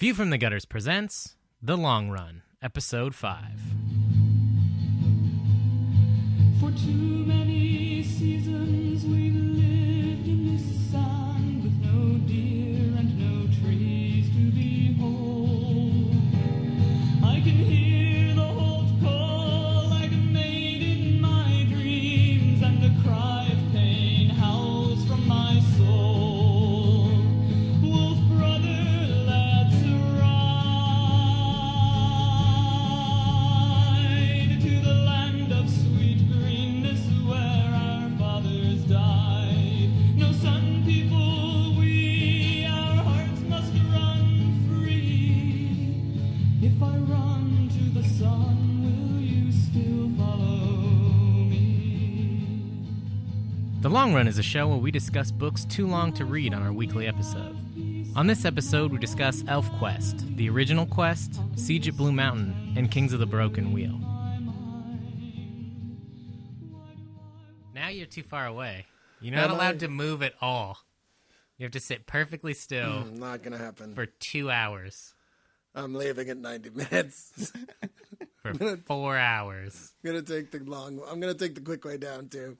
View from the Gutters presents The Long Run, Episode 5. For too many seasons we've lived in this sand with no deer and no trees to behold. I can hear the holt call like a maid in my dreams, and a cry of pain howls from my soul. Wolf brother, let's ride to the land of sweet greenness where our fathers died. No sun people, we, our hearts must run free. If I run to the sun, will you still follow me? The Long Run is a show where we discuss books too long to read on our weekly episode. On this episode, we discuss Elfquest, the original Quest, Siege at Blue Mountain, and Kings of the Broken Wheel. Now you're too far away. You're not allowed to move at all. You have to sit perfectly still Not gonna happen. for 2 hours. I'm leaving in 90 minutes. For 4 hours. I'm gonna take the quick way down too.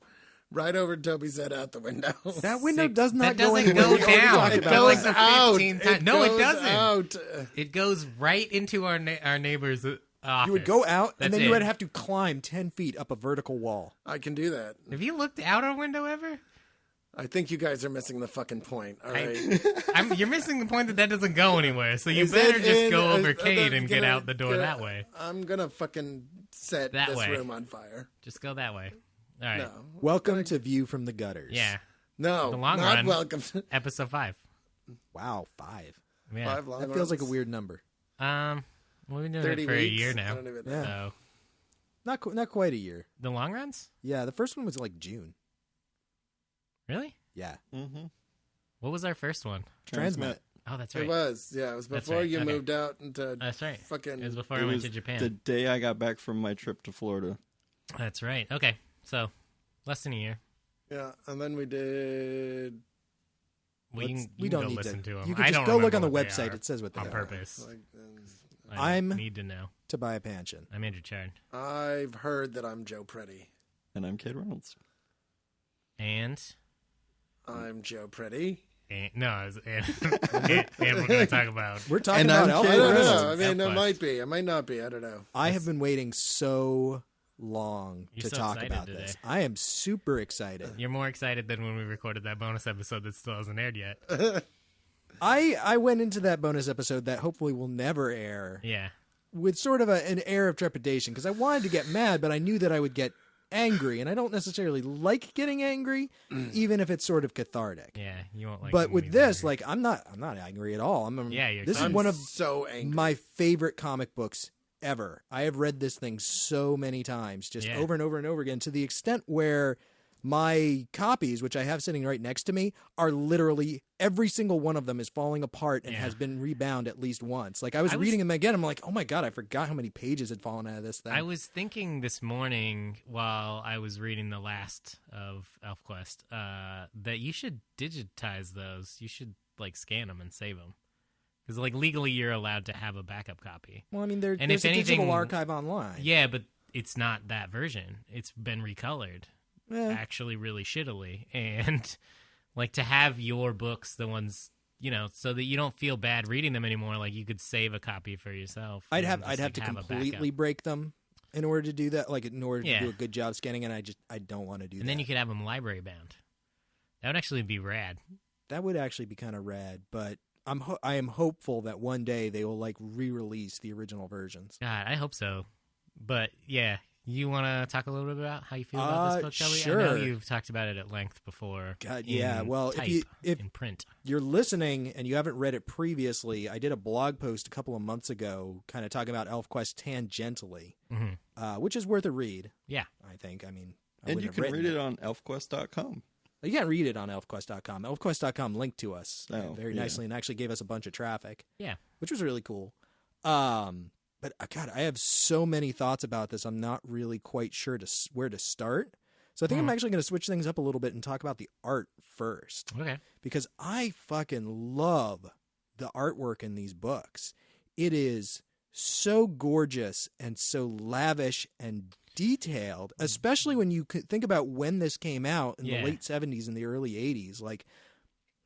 Right over Toby's head out the window. That window does not That go doesn't anywhere. go We already down. talked It about goes that. out. 15 times. No, it goes doesn't. out. It goes right into our neighbor's office. You would go out, That's and then you it. would have to climb 10 feet up a vertical wall. I can do that. Have you looked out our window ever? I think you guys are missing the fucking point. All right. You're missing the point that doesn't go anywhere. So you Is better it just in- go is- over Cade and get gonna- out the door that way. I'm gonna fucking set That this way. room on fire. Just go that way. All right. No. Welcome to View from the Gutters. Yeah. No. The long not run. welcome. Episode 5. Wow, 5. Yeah. 5 long That feels like a runs. weird number. We've been doing 30 it for weeks. a year now. I don't even know. Yeah. So Not quite a year. the long runs? Yeah, the first one was like June. Really? Yeah. Mm-hmm. What was our first one? Transmit. Oh, that's right. It was. Yeah, it was That's before right. you Okay. moved out into That's right. fucking. It was before It I went was to Japan. the day I got back from my trip to Florida. That's right. Okay. So less than a year. Yeah, and then we did. We can We go don't need listen to them. You can I just don't go look on the remember what they website. are It says what they on are. purpose. Like, I I'm- need to know. To buy a pension. I'm Andrew Chard. I've heard that I'm Joe Pretty. And I'm Cade Reynolds. And I'm Joe Pretty. and we're going to talk about. We're talking And about I'm Elf Cade I don't Reynolds. know. I mean, it Elfquest. might be. It might not be. I don't know. I have been waiting so long You're to so talk excited about today. this. I am super excited. You're more excited than when we recorded that bonus episode that still hasn't aired yet. I went into that bonus episode that hopefully will never air Yeah. with sort of an air of trepidation because I wanted to get mad, but I knew that I would get angry, and I don't necessarily like getting angry, even if it's sort of cathartic. Yeah. You won't like but when with we this, angry. like, I'm not angry at all. Yeah, you're this is excited. one of so angry. my favorite comic books ever. I have read this thing so many times, just Yeah. over and over and over again, to the extent where my copies, which I have sitting right next to me, are literally every single one of them is falling apart and Yeah. has been rebound at least once. Like I was I was- reading them again, I'm like, oh my god, I forgot how many pages had fallen out of this thing. I was thinking this morning while I was reading the last of Elfquest that you should digitize those. You should like scan them and save them because like legally you're allowed to have a backup copy. well, I mean, And there's if a digital anything- archive online. Yeah, but it's not that version. It's been recolored Eh, actually really shittily, and like to have your books, the ones so that you don't feel bad reading them anymore. Like you could save a copy for yourself. I'd and have just, to like, have a completely backup. break them in order to do that. Like in order Yeah. to do a good job scanning, and I don't want to do that. And then you could have them library bound. That would actually be rad. That would actually be kind of rad, but I am hopeful that one day they will like re-release the original versions. God, I hope so. But yeah, you want to talk a little bit about how you feel about this book, Kelly? sure. I know you've talked about it at length before. God, in yeah. Well, type, if in print, you're listening and you haven't read it previously, I did a blog post a couple of months ago, kind of talking about Elfquest tangentially, which is worth a read. yeah, I think. I mean, I And wouldn't you have can written read it on elfquest.com. You can't read it on elfquest.com. Elfquest.com linked to us very yeah. nicely and actually gave us a bunch of traffic. yeah. Which was really cool. But God, I have so many thoughts about this. I'm not really quite sure where to start. So I think I'm actually going to switch things up a little bit and talk about the art first, Okay. because I fucking love the artwork in these books. It is so gorgeous and so lavish and detailed, especially when you think about when this came out in the late 70s and the early 80s. Like,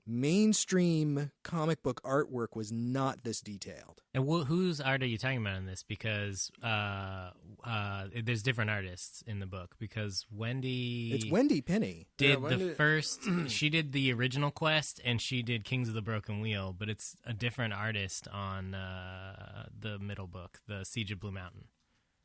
mainstream comic book artwork was not this detailed. And whose art are you talking about in this? Because there's different artists in the book. Because Wendy... It's Wendy Pini. Did the first... She did the original quest, and she did Kings of the Broken Wheel, but it's a different artist on the middle book, the Siege of Blue Mountain.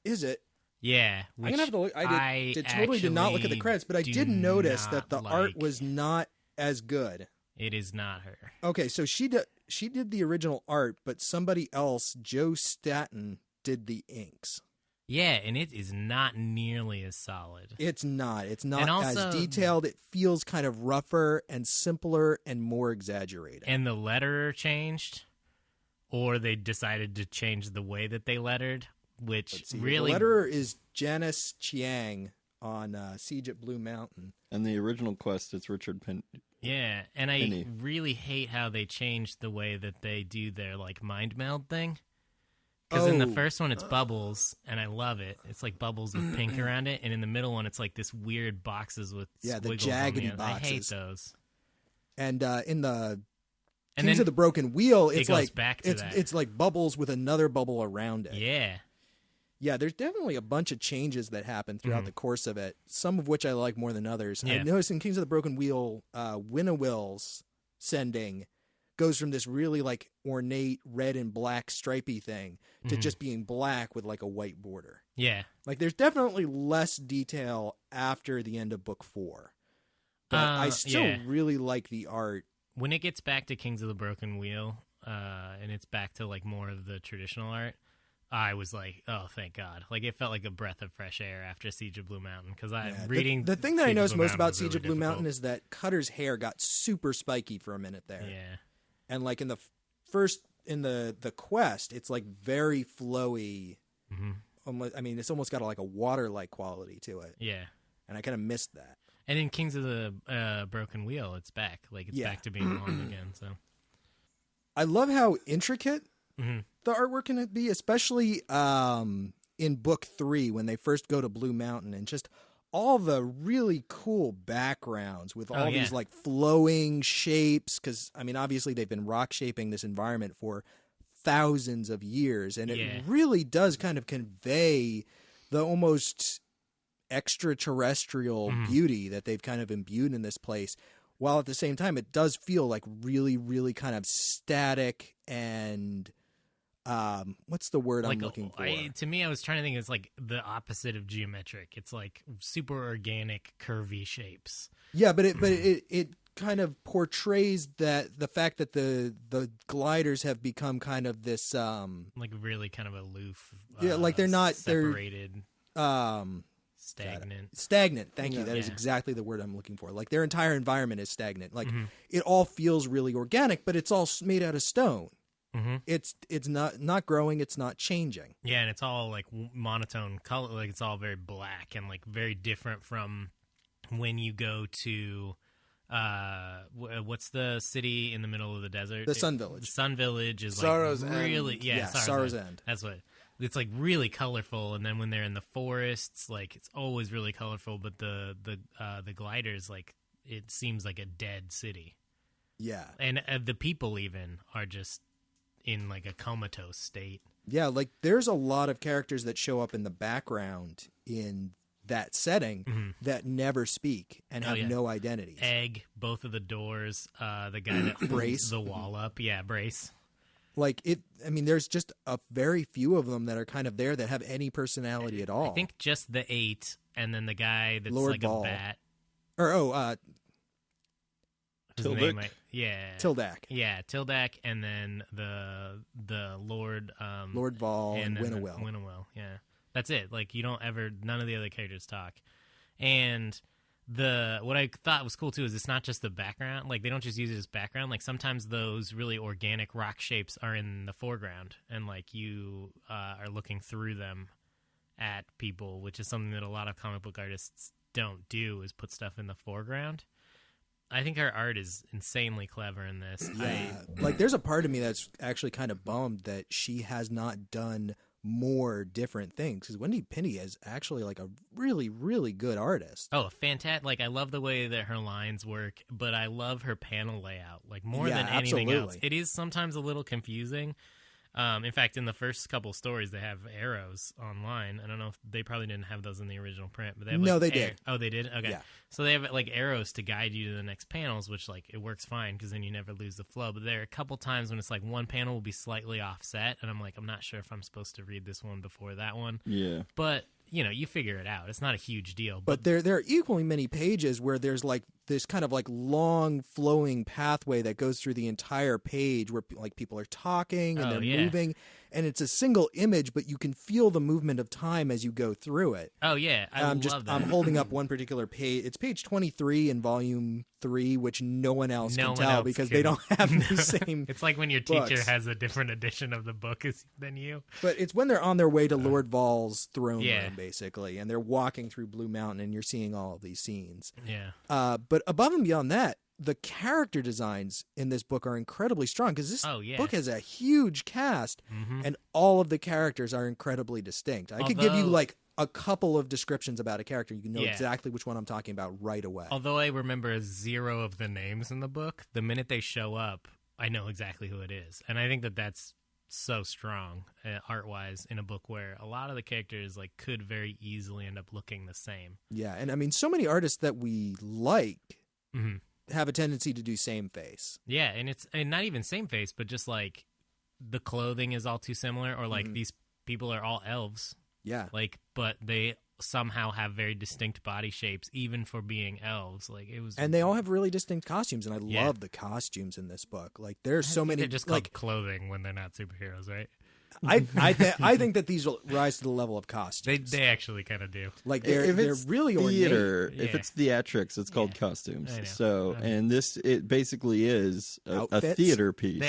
Is it? Yeah. I'm going to have to look. I totally did not look at the credits, but I did notice that the art was not as good. It is not her. Okay, so she did the original art, but somebody else, Joe Staton, did the inks. Yeah, and it is not nearly as solid. It's not. It's not And also- as detailed. It feels kind of rougher and simpler and more exaggerated. And the letterer changed, or they decided to change the way that they lettered, which really... The letterer is Janice Chiang on Siege at Blue Mountain. And the original quest, it's Richard Pini. Yeah, and I Pini. really hate how they changed the way that they do their like mind meld thing. Because in the first one it's bubbles, and I love it. It's like bubbles with pink around it, and in the middle one it's like this weird boxes with the squiggles jaggedy on the end. I hate boxes. those. And in the And Kings then of the Broken Wheel, it it's goes like back to that. it's like bubbles with another bubble around it. Yeah. Yeah, there's definitely a bunch of changes that happen throughout the course of it, some of which I like more than others. Yeah. I noticed in Kings of the Broken Wheel, Winnowill sending goes from this really like ornate red and black stripy thing to just being black with like a white border. Yeah. Like there's definitely less detail after the end of book 4. But I still really like the art. When it gets back to Kings of the Broken Wheel, and it's back to like more of the traditional art, I was like, oh, thank God. Like, it felt like a breath of fresh air after Siege of Blue Mountain. Because reading... The thing that I Siege of noticed Blue most Mountain about was Siege really of Blue Mountain difficult. is that Cutter's hair got super spiky for a minute there. Yeah. And like in the first, in the quest, it's like very flowy. Mm-hmm. Almost, I mean, it's almost got like a water-like quality to it. Yeah. And I kind of missed that. And in Kings of the Broken Wheel, it's back. Like, it's back to being long again, so... I love how intricate Mm-hmm. the artwork can be, especially in book 3 when they first go to Blue Mountain, and just all the really cool backgrounds with all these like flowing shapes. Because I mean, obviously they've been rock shaping this environment for thousands of years, and it really does kind of convey the almost extraterrestrial beauty that they've kind of imbued in this place. While at the same time, it does feel like really, really kind of static and what's the word I'm looking for? To me, I was trying to think it's like the opposite of geometric. It's like super organic, curvy shapes. Yeah, but it kind of portrays that the fact that the gliders have become kind of this like really kind of aloof. Like they're not separated. Stagnant. Stagnant. Thank you. That is exactly the word I'm looking for. Like their entire environment is stagnant. Like it all feels really organic, but it's all made out of stone. Mm-hmm. It's not growing. It's not changing. Yeah, and it's all like monotone color. Like it's all very black and like very different from when you go to what's the city in the middle of the desert? The Sun Village. The Sun Village is Sorrow's like really End. Sorrow's End. That's what. It's like really colorful, and then when they're in the forests, like it's always really colorful. But the gliders, like it seems like a dead city. Yeah, and the people even are just in like a comatose state. Yeah, like there's a lot of characters that show up in the background in that setting that never speak and have no identities. Egg, both of the doors, the guy that Brace, the wall up, Brace. Like it, I mean, there's just a very few of them that are kind of there that have any personality at all. I think just the 8, and then the guy that's Lord like Ball. a bat. Or His Tildak? name, Tildak. Yeah, Tildak, and then the Lord Lord Ball and then Winnowill. Winnowill, yeah, that's it. Like none of the other characters talk, and what I thought was cool too is it's not just the background. Like they don't just use it as background. Like sometimes those really organic rock shapes are in the foreground, and like you are looking through them at people, which is something that a lot of comic book artists don't do, is put stuff in the foreground. I think her art is insanely clever in this. Yeah. Like, there's a part of me that's actually kind of bummed that she has not done more different things, because Wendy Pini is actually like a really, really good artist. Oh, fantastic. Like, I love the way that her lines work, but I love her panel layout, like, more than anything else. It is sometimes a little confusing. In fact, in the first couple stories, they have arrows online. I don't know if they probably didn't have those in the original print, but they have, like, no, they did. Oh, they did? Okay. Yeah. So they have, like, arrows to guide you to the next panels, which, like, it works fine because then you never lose the flow. But there are a couple times when it's like one panel will be slightly offset, and I'm like, I'm not sure if I'm supposed to read this one before that one. Yeah. But, you know, you figure it out. It's not a huge deal. But there are equally many pages where there's like this kind of like long flowing pathway that goes through the entire page where like people are talking and they're moving, and it's a single image, but you can feel the movement of time as you go through it. Oh yeah, I love that. I'm holding up one particular page. It's page 23 in volume 3, which no one else can tell because they don't have the same. It's like when your books. teacher has a different edition of the book than you. But it's when they're on their way to Lord Val's throne room, basically, and they're walking through Blue Mountain, and you're seeing all of these scenes. Yeah. But above and beyond that, the character designs in this book are incredibly strong, because this book has a huge cast, and all of the characters are incredibly distinct. I could give you like a couple of descriptions about a character. You can know exactly which one I'm talking about right away. Although I remember 0 of the names in the book, the minute they show up, I know exactly who it is. And I think that that's so strong art-wise in a book where a lot of the characters like could very easily end up looking the same. Yeah, and I mean, so many artists that we like have a tendency to do same face. Yeah, and not even same face, but just like the clothing is all too similar, or like these people are all elves. Yeah. Like, but they somehow have very distinct body shapes, even for being elves. Like, it was, and they all have really distinct costumes, and I love the costumes in this book. Like, there's so many. They're just like called clothing when they're not superheroes, right? I think that these will rise to the level of costumes. They actually kind of do. Like they're really theater. ornate. If it's theatrics, it's called costumes. I know. So, and it basically is a theater piece.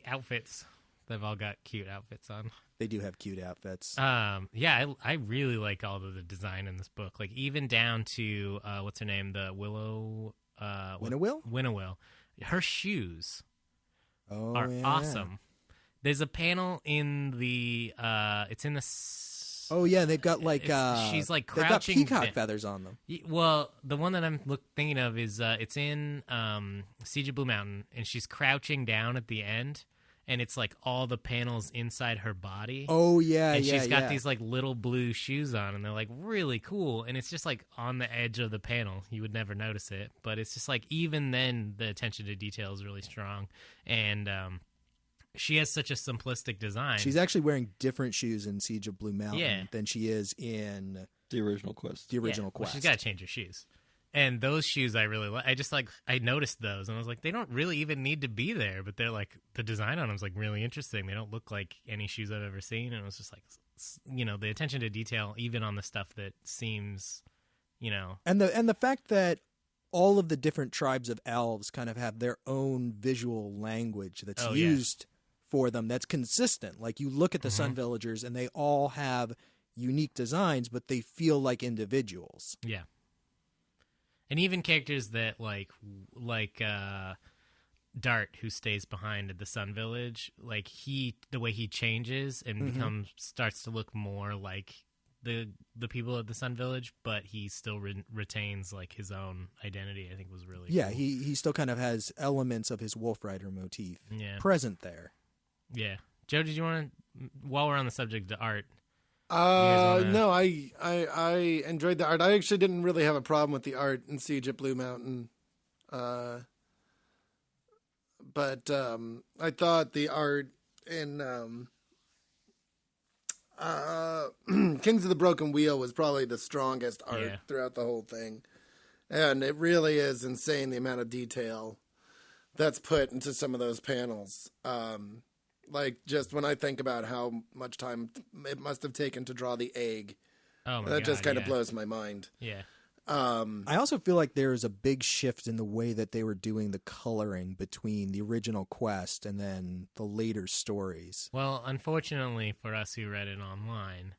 Outfits. They've all got cute outfits on. They do have cute outfits. Yeah, I really like all of the design in this book. Like, even down to what's her name, the Willow. Winnowill. Her shoes are awesome. There's a panel in the it's in the oh yeah, they've got like she's like crouching. They've got peacock feathers on them. Well, the one that I'm thinking of is it's in Siege of Blue Mountain, and she's crouching down at the end, and it's like all the panels inside her body. Oh yeah, and she's got these like little blue shoes on, and they're like really cool, and it's just like on the edge of the panel. You would never notice it, but it's just like even then the attention to detail is really strong, and she has such a simplistic design. She's actually wearing different shoes in Siege of Blue Mountain than she is in the original Quest. Quest. Well, she's got to change her shoes. And those shoes I really like. I noticed those, and I was like, they don't really even need to be there, but they're like, the design on them is like really interesting. They don't look like any shoes I've ever seen, and it was just like, you know, the attention to detail, even on the stuff that seems, you know. And the fact that all of the different tribes of elves kind of have their own visual language that's used for them, that's consistent. Like, you look at the Sun Villagers, and they all have unique designs, but they feel like individuals. Yeah. And even characters that like Dart, who stays behind at the Sun Village, like the way he changes and starts to look more like the people at the Sun Village, but he still retains like his own identity. I think was really cool. He still kind of has elements of his Wolfrider motif present there. Yeah. Joe, did you want to, while we're on the subject of art? No, I enjoyed the art. I actually didn't really have a problem with the art in Siege at Blue Mountain. But I thought the art in Kings of the Broken Wheel was probably the strongest art throughout the whole thing. And it really is insane the amount of detail that's put into some of those panels. Like, just when I think about how much time it must have taken to draw the egg, that just kind of blows my mind. Yeah. I also feel like there's a big shift in the way that they were doing the coloring between the original quest and then the later stories. Well, unfortunately for us who read it online,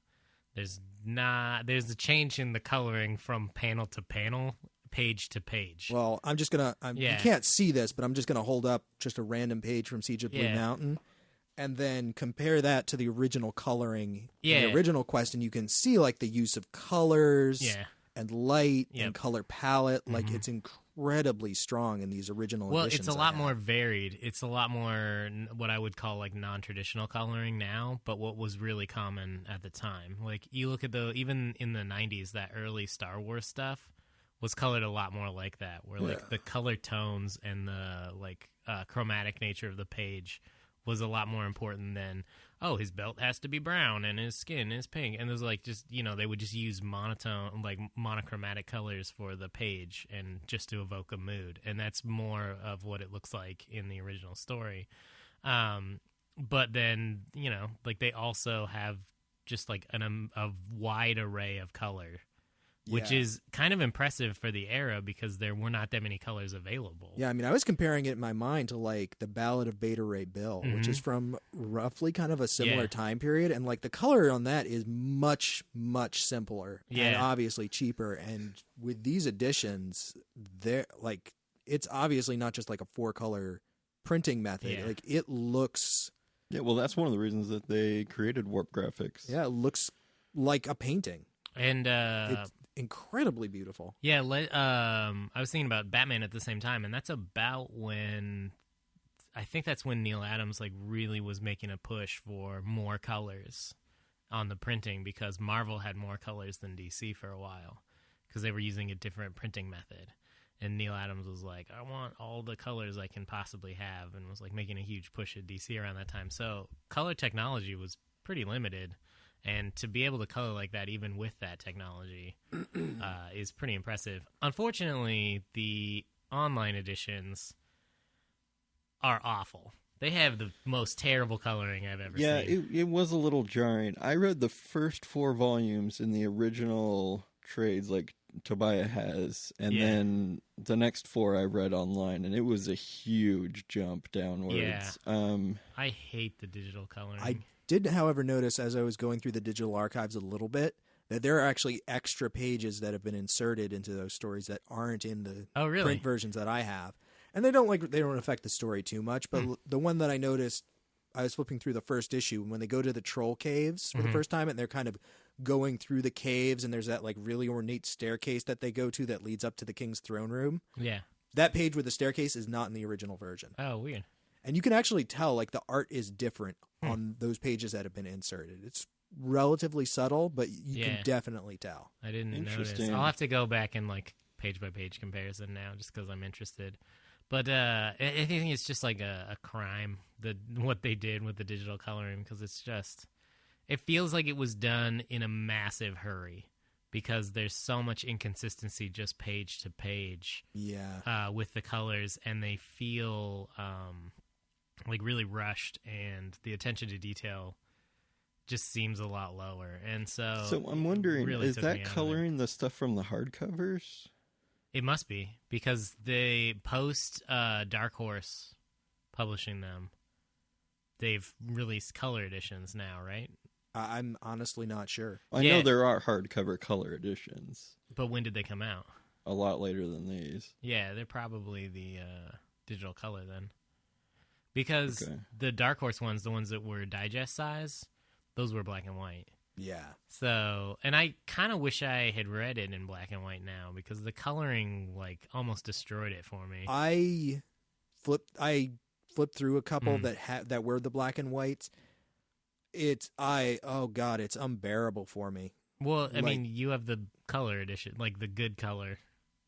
there's a change in the coloring from panel to panel. page to page. Well, I'm just gonna. You can't see this, but I'm just gonna hold up just a random page from Siege of Blue Mountain, and then compare that to the original coloring in the original quest, and you can see like the use of colors and light and color palette. Like it's incredibly strong in these original editions. It's a lot more varied. It's a lot more what I would call like non-traditional coloring now, but what was really common at the time. Like you look at even in the 90s, that early Star Wars stuff was colored a lot more like that, where like the color tones and the like chromatic nature of the page was a lot more important than, oh, his belt has to be brown and his skin is pink. And it was like just, they would just use monotone, like monochromatic colors for the page and just to evoke a mood. And that's more of what it looks like in the original story. But then, like they also have just like a wide array of color, which is kind of impressive for the era because there were not that many colors available. Yeah, I mean, I was comparing it in my mind to like the Ballad of Beta Ray Bill, which is from roughly kind of a similar time period, and like the color on that is much, much simpler and obviously cheaper. And with these editions, it's obviously not just like a 4-color printing method. Like it looks. Yeah, well, that's one of the reasons that they created warp graphics. Yeah, it looks like a painting. And it's incredibly beautiful. Yeah, I was thinking about Batman at the same time, and that's about when I think that's when Neil Adams like really was making a push for more colors on the printing, because Marvel had more colors than DC for a while because they were using a different printing method. And Neil Adams was like, I want all the colors I can possibly have, and was like making a huge push at DC around that time. So color technology was pretty limited. And to be able to color like that, even with that technology, is pretty impressive. Unfortunately, the online editions are awful. They have the most terrible coloring I've ever seen. Yeah, it was a little jarring. I read the first 4 volumes in the original trades, like Tobiah has, and then the next 4 I read online, and it was a huge jump downwards. Yeah. I hate the digital coloring. I did, however, notice as I was going through the digital archives a little bit that there are actually extra pages that have been inserted into those stories that aren't in the print versions that I have, and they don't affect the story too much. But the one that I noticed, I was flipping through the first issue when they go to the troll caves for the first time, and they're kind of going through the caves, and there's that like really ornate staircase that they go to that leads up to the king's throne room. Yeah, that page with the staircase is not in the original version. Oh, weird. And you can actually tell, like, the art is different on those pages that have been inserted. It's relatively subtle, but you can definitely tell. I didn't notice. I'll have to go back and, like, page-by-page comparison now just because I'm interested. But I think it's just, like, a crime, what they did with the digital coloring, because it's just... It feels like it was done in a massive hurry because there's so much inconsistency just page to page with the colors, and they feel... like really rushed, and the attention to detail just seems a lot lower. And so I'm wondering, is that coloring the stuff from the hardcovers? It must be, because they post Dark Horse publishing them. They've released color editions now, right? I'm honestly not sure. I know there are hardcover color editions. But when did they come out? A lot later than these. Yeah, they're probably the digital color then. Because the Dark Horse ones, the ones that were digest size, those were black and white. Yeah. So, and I kind of wish I had read it in black and white now, because the coloring like almost destroyed it for me. I flipped through a couple that were the black and whites. It's unbearable for me. Well, I mean, you have the color edition, like the good color.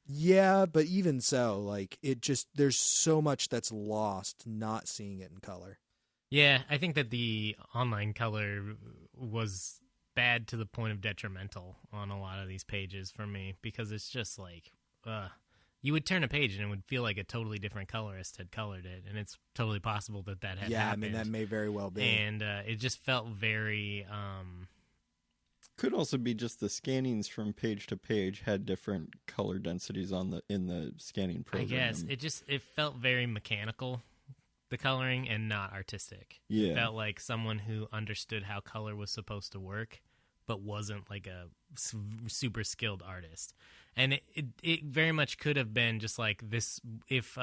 Yeah, but even so, like there's so much that's lost not seeing it in color. Yeah, I think that the online color was bad to the point of detrimental on a lot of these pages for me, because it's just like, you would turn a page and it would feel like a totally different colorist had colored it, and it's totally possible that had happened. Yeah, I mean, that may very well be. And it just felt very... Could also be just the scannings from page to page had different color densities in the scanning program. I guess it felt very mechanical, the coloring, and not artistic. Yeah. It felt like someone who understood how color was supposed to work but wasn't like a super skilled artist. And it very much could have been just like this, if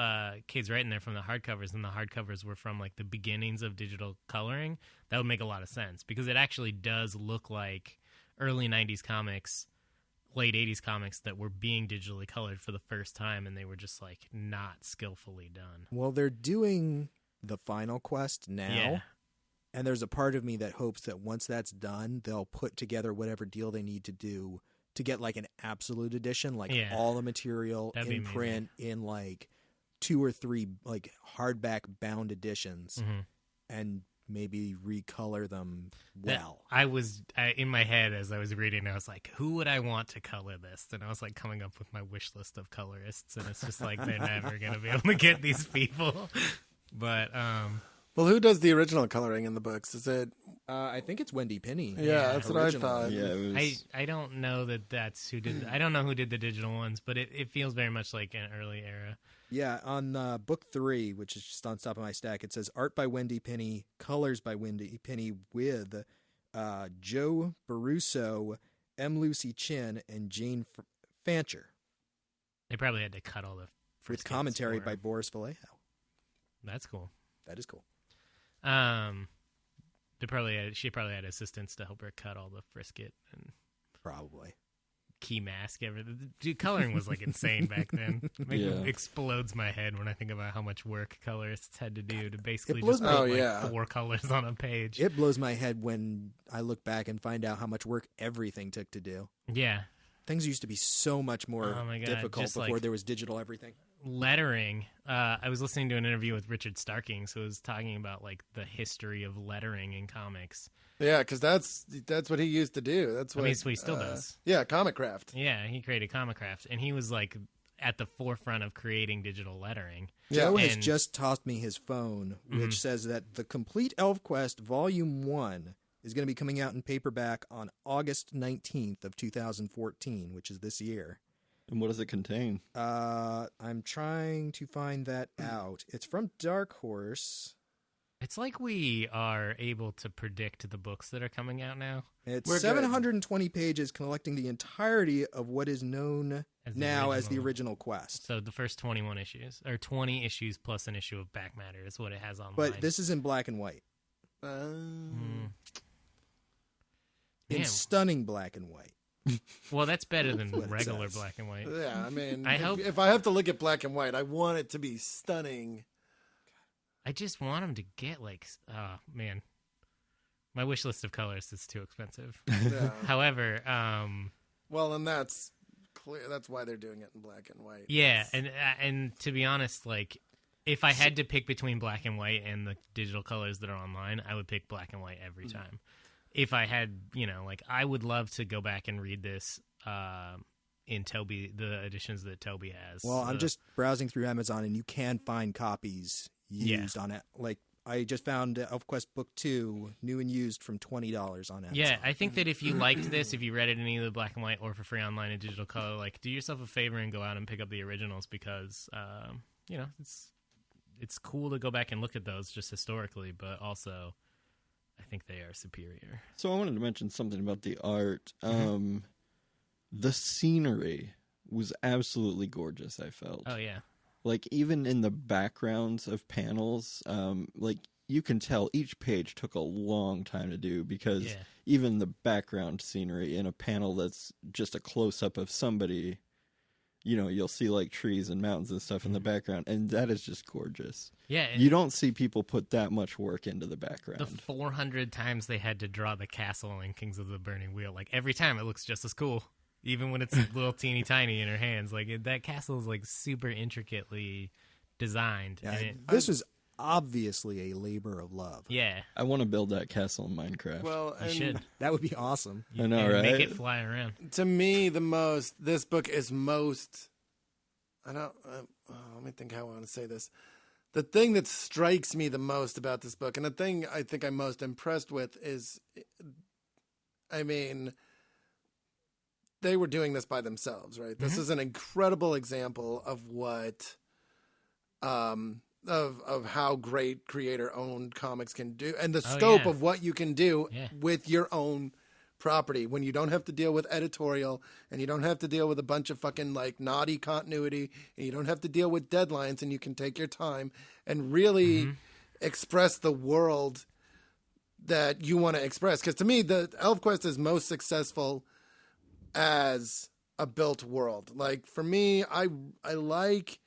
Cade's right in there from the hardcovers, and the hardcovers were from like the beginnings of digital coloring, that would make a lot of sense, because it actually does look like early 90s comics, late 80s comics that were being digitally colored for the first time, and they were just like not skillfully done. Well, they're doing the final quest now. Yeah. And there's a part of me that hopes that once that's done, they'll put together whatever deal they need to do to get like an absolute edition, like all the material in print in like 2 or 3 like hardback bound editions, and maybe recolor them well. I was in my head as I was reading, I was like, who would I want to color this? And I was like coming up with my wish list of colorists, and it's just like they're never going to be able to get these people. But well, who does the original coloring in the books? Is it? I think it's Wendy Pini. Yeah, that's what I thought. Yeah, it was... I don't know that's who did. I don't know who did the digital ones, but it feels very much like an early era. Yeah, on book 3, which is just on top of my stack, it says art by Wendy Pini, colors by Wendy Pini, with Joe Baruso, M. Lucy Chin, and Jane Fancher. They probably had to cut all the with commentary by Boris Vallejo. That's cool. That is cool. She probably had assistants to help her cut all the frisket and probably key mask. Dude, coloring was like insane back then. It explodes my head when I think about how much work colorists had to do to basically just put 4 colors on a page. It blows my head when I look back and find out how much work everything took to do. Yeah. Things used to be so much more difficult before there was digital everything. Lettering. I was listening to an interview with Richard Starkings, who was talking about like the history of lettering in comics. Yeah, because that's what he used to do. That's what he still does. Yeah, Comic Craft. Yeah, he created Comic Craft, and he was like at the forefront of creating digital lettering. Joe has just tossed me his phone, which says that the complete Elfquest Volume 1 is going to be coming out in paperback on August 19th of 2014, which is this year. And what does it contain? I'm trying to find that out. It's from Dark Horse. It's like we are able to predict the books that are coming out now. It's 720 pages collecting the entirety of what is known as the original quest. So the first 21 issues, or 20 issues plus an issue of back matter is what it has online. But this is in black and white. In stunning black and white. Well, that's better than regular black and white. Yeah, I mean, hope if I have to look at black and white, I want it to be stunning. I just want them to get like, oh man, my wish list of colors is too expensive. Yeah. However, well, and that's clear. That's why they're doing it in black and white. Yeah, and to be honest, like if I had to pick between black and white and the digital colors that are online, I would pick black and white every time. If I had, like I would love to go back and read this in Toby, the editions that Toby has. Well, I'm just browsing through Amazon, and you can find copies used on it. Like I just found Elfquest Book 2, new and used, from $20 on Amazon. Yeah, I think that if you liked this, if you read it in either black and white or for free online in digital color, like do yourself a favor and go out and pick up the originals, because it's cool to go back and look at those just historically, but also I think they are superior. So I wanted to mention something about the art. The scenery was absolutely gorgeous, I felt. Oh, yeah. Like, even in the backgrounds of panels, like, you can tell each page took a long time to do, because even the background scenery in a panel that's just a close-up of somebody, you'll see, like, trees and mountains and stuff in the background, and that is just gorgeous. Yeah. You don't see people put that much work into the background. The 400 times they had to draw the castle in Kings of the Burning Wheel, like, every time it looks just as cool. Even when it's little teeny tiny in her hands. Like, that castle is, like, super intricately designed. Yeah, this was obviously a labor of love. Yeah. I want to build that castle in Minecraft. Well, you should. That would be awesome. I know, right? Make it fly around. To me, this book is most... let me think how I want to say this. The thing that strikes me the most about this book, and the thing I think I'm most impressed with is, they were doing this by themselves, right? This is an incredible example of what, of how great creator-owned comics can do, and the scope of what you can do with your own property when you don't have to deal with editorial and you don't have to deal with a bunch of fucking like naughty continuity and you don't have to deal with deadlines and you can take your time and really express the world that you want to express. Because to me, the Elfquest is most successful as a built world. Like for me, I like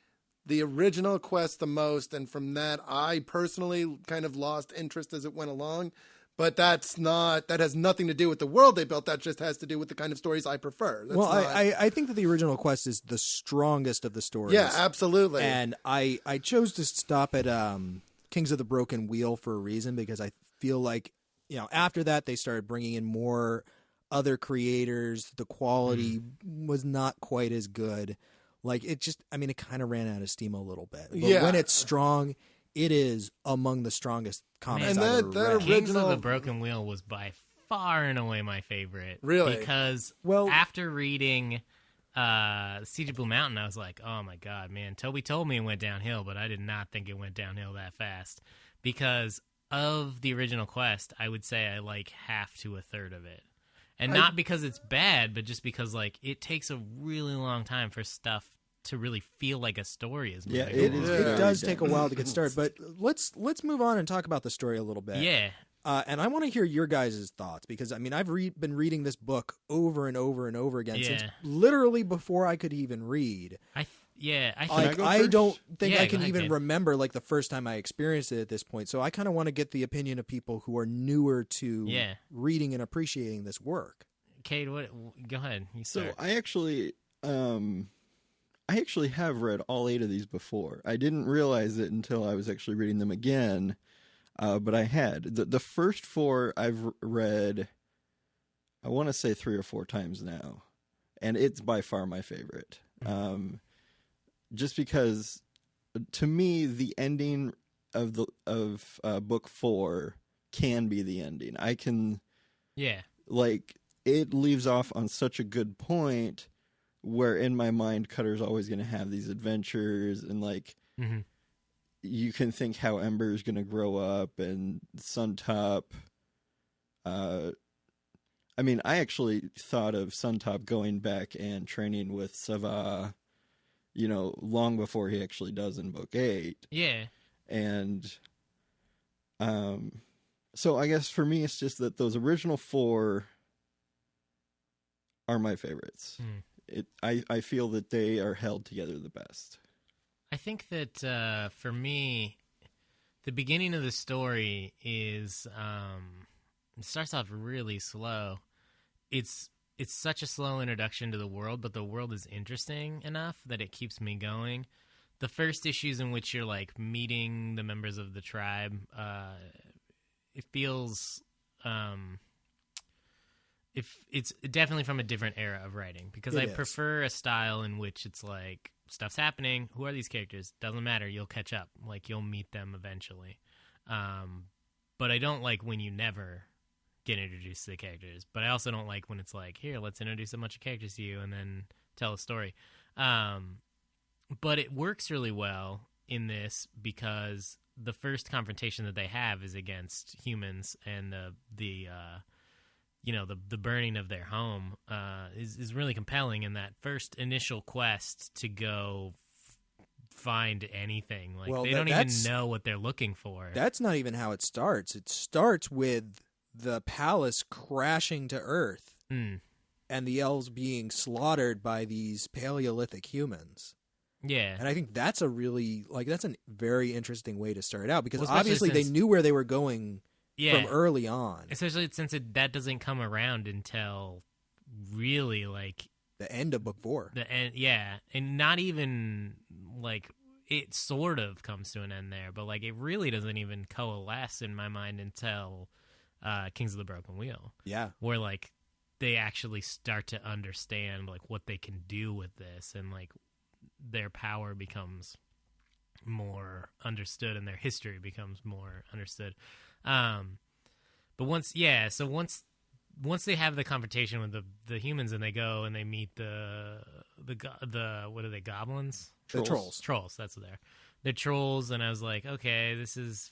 the original quest the most, and from that I personally kind of lost interest as it went along. But that has nothing to do with the world they built. That just has to do with the kind of stories I prefer. I think that the original quest is the strongest of the stories. Yeah, absolutely. And I chose to stop at Kings of the Broken Wheel for a reason, because I feel like, after that they started bringing in more other creators. The quality was not quite as good. Like it kind of ran out of steam a little bit. But when it's strong, it is among the strongest comics I've ever read. Kings of the Broken Wheel was by far and away my favorite. Really? Because after reading Siege of Blue Mountain, I was like, oh my god, man, Toby told me it went downhill, but I did not think it went downhill that fast. Because of the original quest, I would say I like half to a third of it. And not because it's bad, but just because like it takes a really long time for stuff to really feel like a story is moving. Yeah, it is. It does take a while to get started, but let's move on and talk about the story a little bit. Yeah. And I want to hear your guys' thoughts, because I've been reading this book over and over and over again since literally before I could even read. I don't think I can even remember like the first time I experienced it at this point. So I kind of want to get the opinion of people who are newer to reading and appreciating this work. Cade, go ahead. You start. So I actually have read all 8 of these before. I didn't realize it until I was actually reading them again, but I had. The first 4 I've read, I want to say 3 or 4 times now, and it's by far my favorite. Just because, to me, the ending of book 4 can be the ending. It leaves off on such a good point, where in my mind, Cutter's always going to have these adventures, and you can think how Ember's going to grow up, and Suntop. I actually thought of Suntop going back and training with Sava, long before he actually does in book 8. Yeah. And so I guess for me, it's just that those original 4 are my favorites. I feel that they are held together the best. I think that for me, the beginning of the story is it starts off really slow. It's such a slow introduction to the world, but the world is interesting enough that it keeps me going. The first issues in which you're like meeting the members of the tribe, it feels it's definitely from a different era of writing, because I prefer a style in which it's like stuff's happening. Who are these characters? Doesn't matter. You'll catch up. Like you'll meet them eventually. But I don't like when you never get introduced to the characters. But I also don't like when it's like, here, let's introduce a bunch of characters to you and then tell a story. But it works really well in this because the first confrontation that they have is against humans, and the burning of their home is really compelling. In that first initial quest to go find anything, like they don't even know what they're looking for. That's not even how it starts. It starts with the palace crashing to Earth and the elves being slaughtered by these Paleolithic humans. Yeah. And I think that's a very interesting way to start out, because obviously they knew where they were going from early on. Especially since that doesn't come around until really like the end of book 4. The end, yeah. And not even like it sort of comes to an end there, but like it really doesn't even coalesce in my mind until Kings of the Broken Wheel. Yeah. Where like they actually start to understand like what they can do with this, and like their power becomes more understood and their history becomes more understood. But once they have the confrontation with the humans and they go and they meet the what are they, goblins? Trolls. Trolls, that's what they're trolls. And I was like, okay,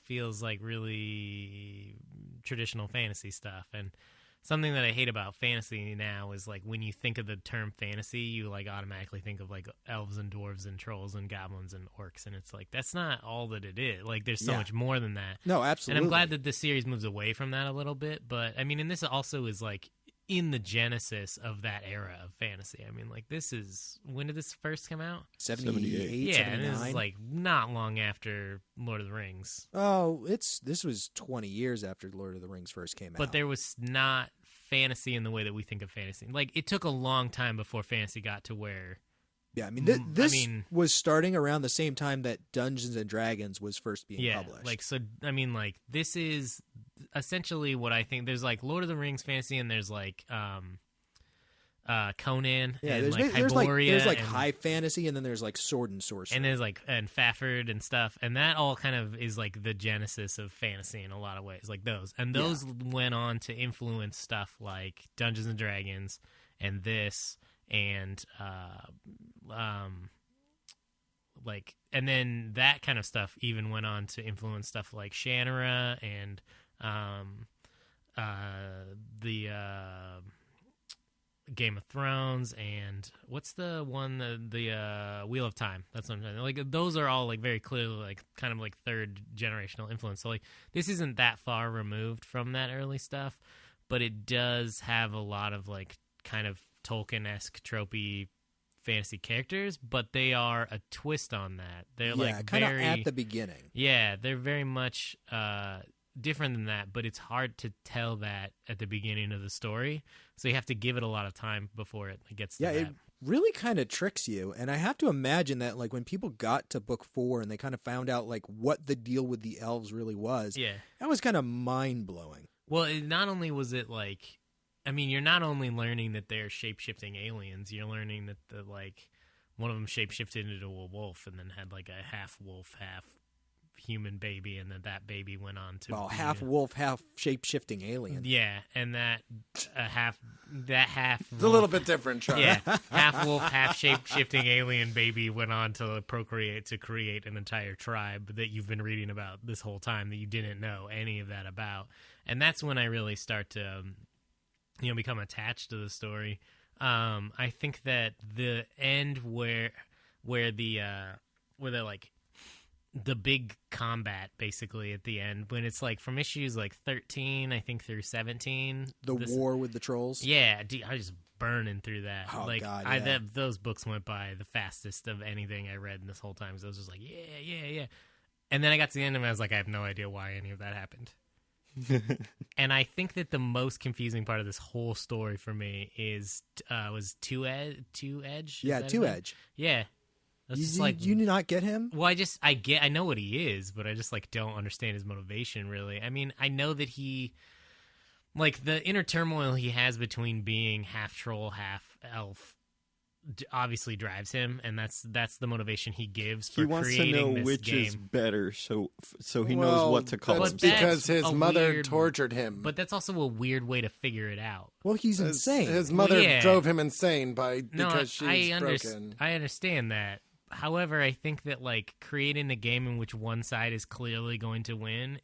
feels like really traditional fantasy stuff. And something that I hate about fantasy now is like when you think of the term fantasy, you like automatically think of like elves and dwarves and trolls and goblins and orcs, and it's like that's not all that it is. Like there's so much more than that. No, absolutely. And I'm glad that this series moves away from that a little bit. But I mean, and this also is like in the genesis of that era of fantasy. I mean, like this is, when did this first come out? 78, Yeah, 79. and this is like not long after Lord of the Rings. Oh, this was 20 years after Lord of the Rings first came out. But there was not fantasy in the way that we think of fantasy. Like it took a long time before fantasy got to where. Yeah, I mean, this was starting around the same time that Dungeons and Dragons was first being published. Like, so, I mean, like, this is essentially what I think. There's, like, Lord of the Rings fantasy, and there's, like, Conan, yeah, and, there's like and, high fantasy, and then there's, like, sword and sorcery. And there's, like, and Fafhrd and stuff, and that all kind of is, like, the genesis of fantasy in a lot of ways, like those. And those went on to influence stuff like Dungeons and Dragons, and this, and like, and then that kind of stuff even went on to influence stuff like Shannara and the Game of Thrones, and what's the one, the Wheel of Time. That's what I'm saying. Like those are all like very clearly like kind of like third generational influence. So like this isn't that far removed from that early stuff, but it does have a lot of like kind of Tolkien-esque tropey fantasy characters, but they are a twist on that. They're like kind of very at the beginning. Yeah, they're very much different than that, but it's hard to tell that at the beginning of the story. So you have to give it a lot of time before it gets to that. It really kind of tricks you. And I have to imagine that like when people got to book 4 and they kind of found out like what the deal with the elves really was, that was kind of mind-blowing. Well, not only was it like, I mean, you're not only learning that they're shape-shifting aliens, you're learning that the like one of them shape-shifted into a wolf and then had like a half wolf, half human baby, and then that baby went on to half wolf, half shape-shifting alien. Yeah, and that half it's a little bit different, Charlie. Yeah, half wolf, half shape-shifting alien baby went on to procreate to create an entire tribe that you've been reading about this whole time that you didn't know any of that about. And that's when I really start to become attached to the story. I think that the end where they're like the big combat basically at the end, when it's like from issues like 13 I think through 17, the war with the trolls. Yeah, I just burning through that. Oh, like God, yeah. Those books went by the fastest of anything I read in this whole time. So I was just like, yeah. And then I got to the end and I was like, I have no idea why any of that happened. And I think that the most confusing part of this whole story for me was Two Edge. Yeah, Two Edge. Yeah. You do not get him? Well, I know what he is, but I just like don't understand his motivation really. I mean, I know that he, like the inner turmoil he has between being half troll, half elf, obviously drives him, and that's the motivation he gives for creating this game. He wants to know which is better, so he knows what to call himself. Because his mother tortured him. But that's also a weird way to figure it out. Well, he's insane. His mother drove him insane because she's broken. I understand that. However, I think that like creating a game in which one side is clearly going to win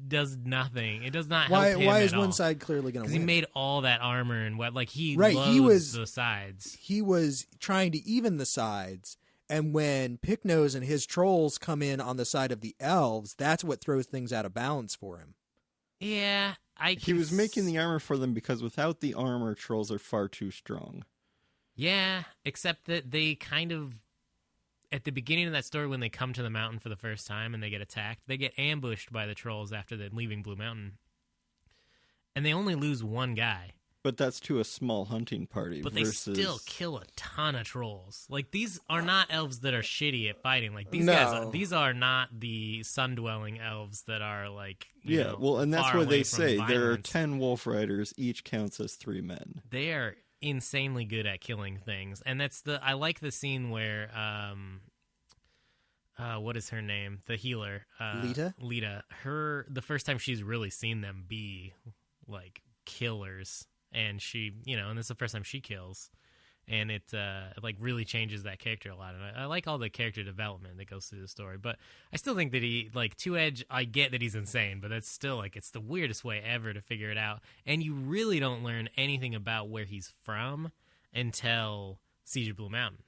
does nothing. It does not help him Why is at all. one side clearly going to win? Because he made all that armor and what, like he loathes the sides. He was trying to even the sides, and when Picknose and his trolls come in on the side of the elves, that's what throws things out of balance for him. Yeah, he was making the armor for them because without the armor, trolls are far too strong. Yeah, except that they kind of, at the beginning of that story, when they come to the mountain for the first time and they get attacked, they get ambushed by the trolls after they're leaving Blue Mountain. And they only lose one guy. But that's to a small hunting party. But they still kill a ton of trolls. Like, these are not elves that are shitty at fighting. Like, these are not the sun-dwelling elves that are, like, you know, well, and that's far what away they from say. violence. There are 10 Wolfriders. Each counts as 3 men. They are insanely good at killing things, and I like the scene where what is her name, the healer, Lita, the first time she's really seen them be like killers, and she, and this is the first time she kills, and it like really changes that character a lot. And I like all the character development that goes through the story, but I still think that he, like, Two Edge, I get that he's insane, but that's still, like, it's the weirdest way ever to figure it out. And you really don't learn anything about where he's from until Siege of Blue Mountain,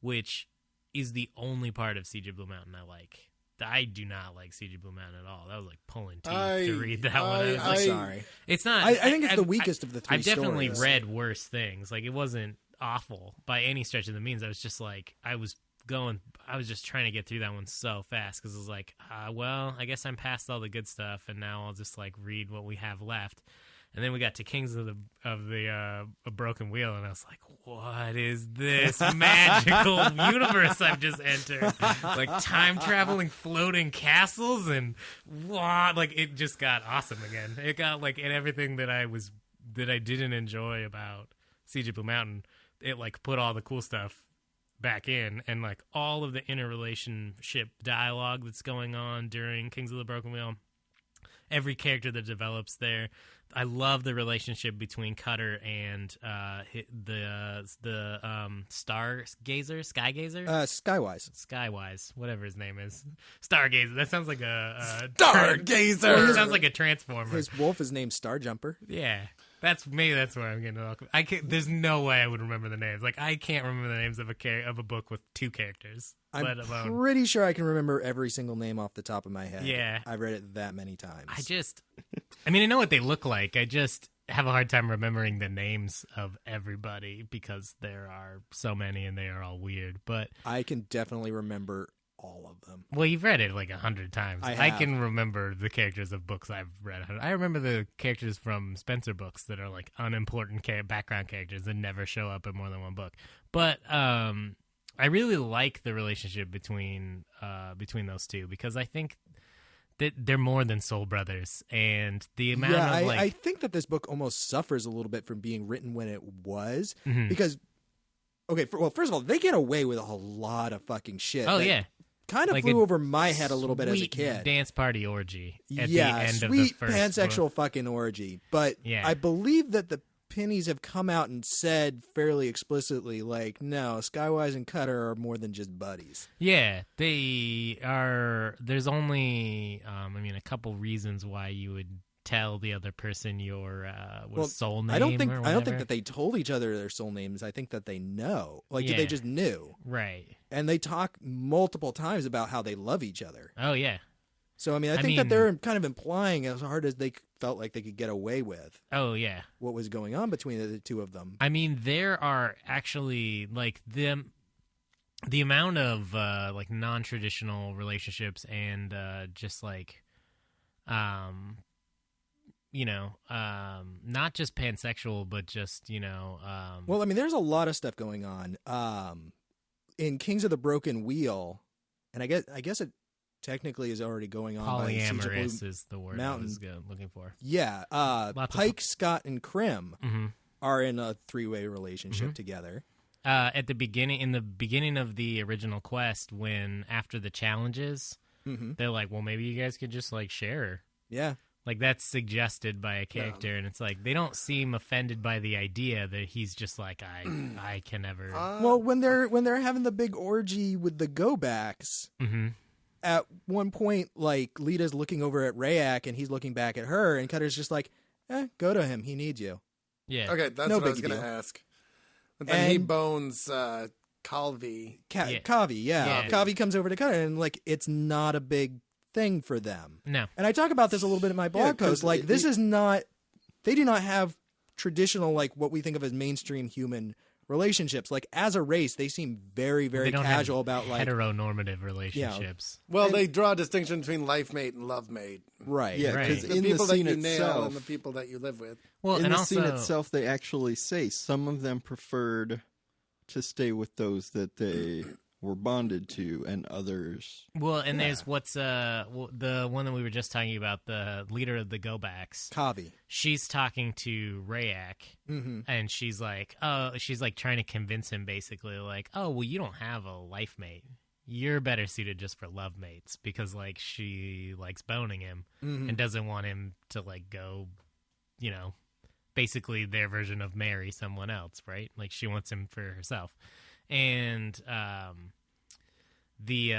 which is the only part of Siege of Blue Mountain I like. I do not like Siege of Blue Mountain at all. That was like pulling teeth to read that one. I was like, sorry. It's not. I think it's the weakest of the three. I've definitely stories. read worse things. Like, it wasn't awful by any stretch of the means. I was just like, I was just trying to get through that one so fast because it was like, well, I guess I'm past all the good stuff, and now I'll just like read what we have left. And then we got to Kings of the Broken Wheel, and I was like, what is this magical universe I've just entered? Like, time-traveling floating castles, and what? Like, it just got awesome again. It got, like, in everything that I didn't enjoy about Siege of Blue Mountain, it, like, put all the cool stuff back in, and, like, all of the interrelationship dialogue that's going on during Kings of the Broken Wheel, every character that develops there. I love the relationship between Cutter and the Skywise, whatever his name is. Stargazer. That sounds like a Stargazer. It sounds like a Transformer. His wolf is named Starjumper. Yeah. That's where I'm getting it all. There's no way I would remember the names. Like, I can't remember the names of a book with two characters. I'm pretty sure I can remember every single name off the top of my head. Yeah. I've read it that many times. I mean, I know what they look like. I just have a hard time remembering the names of everybody because there are so many and they are all weird. But I can definitely remember all of them. Well, you've read it like 100 times. I can remember the characters of books I've read. I remember the characters from Spencer books that are like unimportant background characters that never show up in more than one book. But I really like the relationship between those two because I think that they're more than soul brothers, and the amount of I think that this book almost suffers a little bit from being written when it was because first of all, they get away with a lot of fucking shit. Oh yeah. Kind of like flew over my head a little bit as a kid. Dance party orgy at the end of the sweet first pansexual book. fucking orgy. But Yeah. I believe that the Pinnies have come out and said fairly explicitly, like, no, Skywise and Cutter are more than just buddies. Yeah, they are. There's only, a couple reasons why you would tell the other person your soul name. I don't think or that they told each other their soul names. I think that they know. Like, Yeah. they just knew. Right. And they talk multiple times about how they love each other. Oh yeah. So, I think that they're kind of implying as hard as they felt like they could get away with. Oh yeah. What was going on between the two of them. I mean, there are actually like the amount of like non-traditional relationships and just like not just pansexual, but just Well, there's a lot of stuff going on. In Kings of the Broken Wheel, and I guess it technically is already going on. Polyamorous is the word Mountain. I was looking for. Yeah, Pike, Scott, and Krim are in a three-way relationship together. In the beginning of the original quest, when after the challenges, they're like, "Well, maybe you guys could just like share." Yeah. Like, that's suggested by a character, and it's like they don't seem offended by the idea that he's just like, I can never. Well, when they're having the big orgy with the go-backs, at one point, like, Lita's looking over at Rayak, and he's looking back at her, and Cutter's just like, go to him. He needs you. Yeah. Okay, that's No what I was big going to deal. ask. But then he And- bones Calvi. Yeah. Kavi, yeah. Yeah. Kavi comes over to Cutter, and, like, it's not a big thing for them. No. And I talk about this a little bit in my blog 'cause post. Like, this is not... They do not have traditional, like, what we think of as mainstream human relationships. Like, as a race, they seem very, very They don't casual have about, like... heteronormative relationships. Well, they draw a distinction between life mate and love mate. Right. Yeah, Right. because The in the people that scene you nail itself, and the people that you live with. Well, in and the also, scene itself, they actually say some of them preferred to stay with those that they were bonded to, and others. well, and there's what's the one that we were just talking about, the leader of the Go-Backs. Kavi. She's talking to Rayak, and she's like trying to convince him, basically, like, oh, well, you don't have a life mate. You're better suited just for love mates, because, like, she likes boning him and doesn't want him to, like, go, basically their version of marry someone else, right? Like she wants him for herself, and the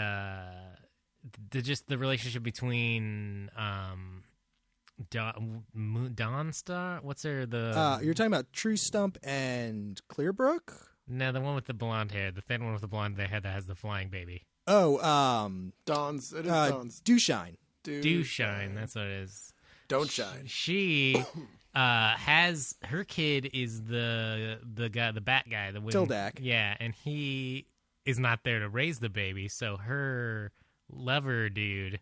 relationship between Dawnstar. What's her You're talking about True Stump and Clearbrook? No, the one with the blonde hair, the thin one with the blonde hair that has the flying baby. Oh, Dawn's. It is Dawn's. Dewshine. Dewshine. That's what it is. Don't shine. She has her kid is the guy, the bat guy, the Tildak. Yeah, and he is not there to raise the baby, so her lover dude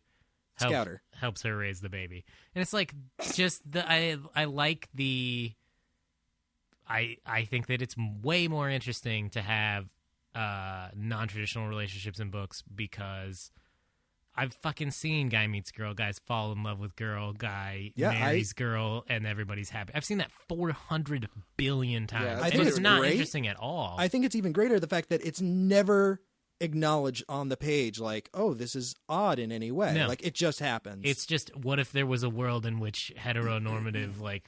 helps her raise the baby. And it's like just I like the I think that it's way more interesting to have non-traditional relationships in books, because I've fucking seen guy meets girl, guys fall in love with girl, guy marries girl, and everybody's happy. I've seen that 400 billion times. Yeah, I think it's not great. interesting at all. I think it's even greater the fact that it's never acknowledged on the page like, oh, this is odd in any way. No. Like, it just happens. It's just, what if there was a world in which heteronormative, like,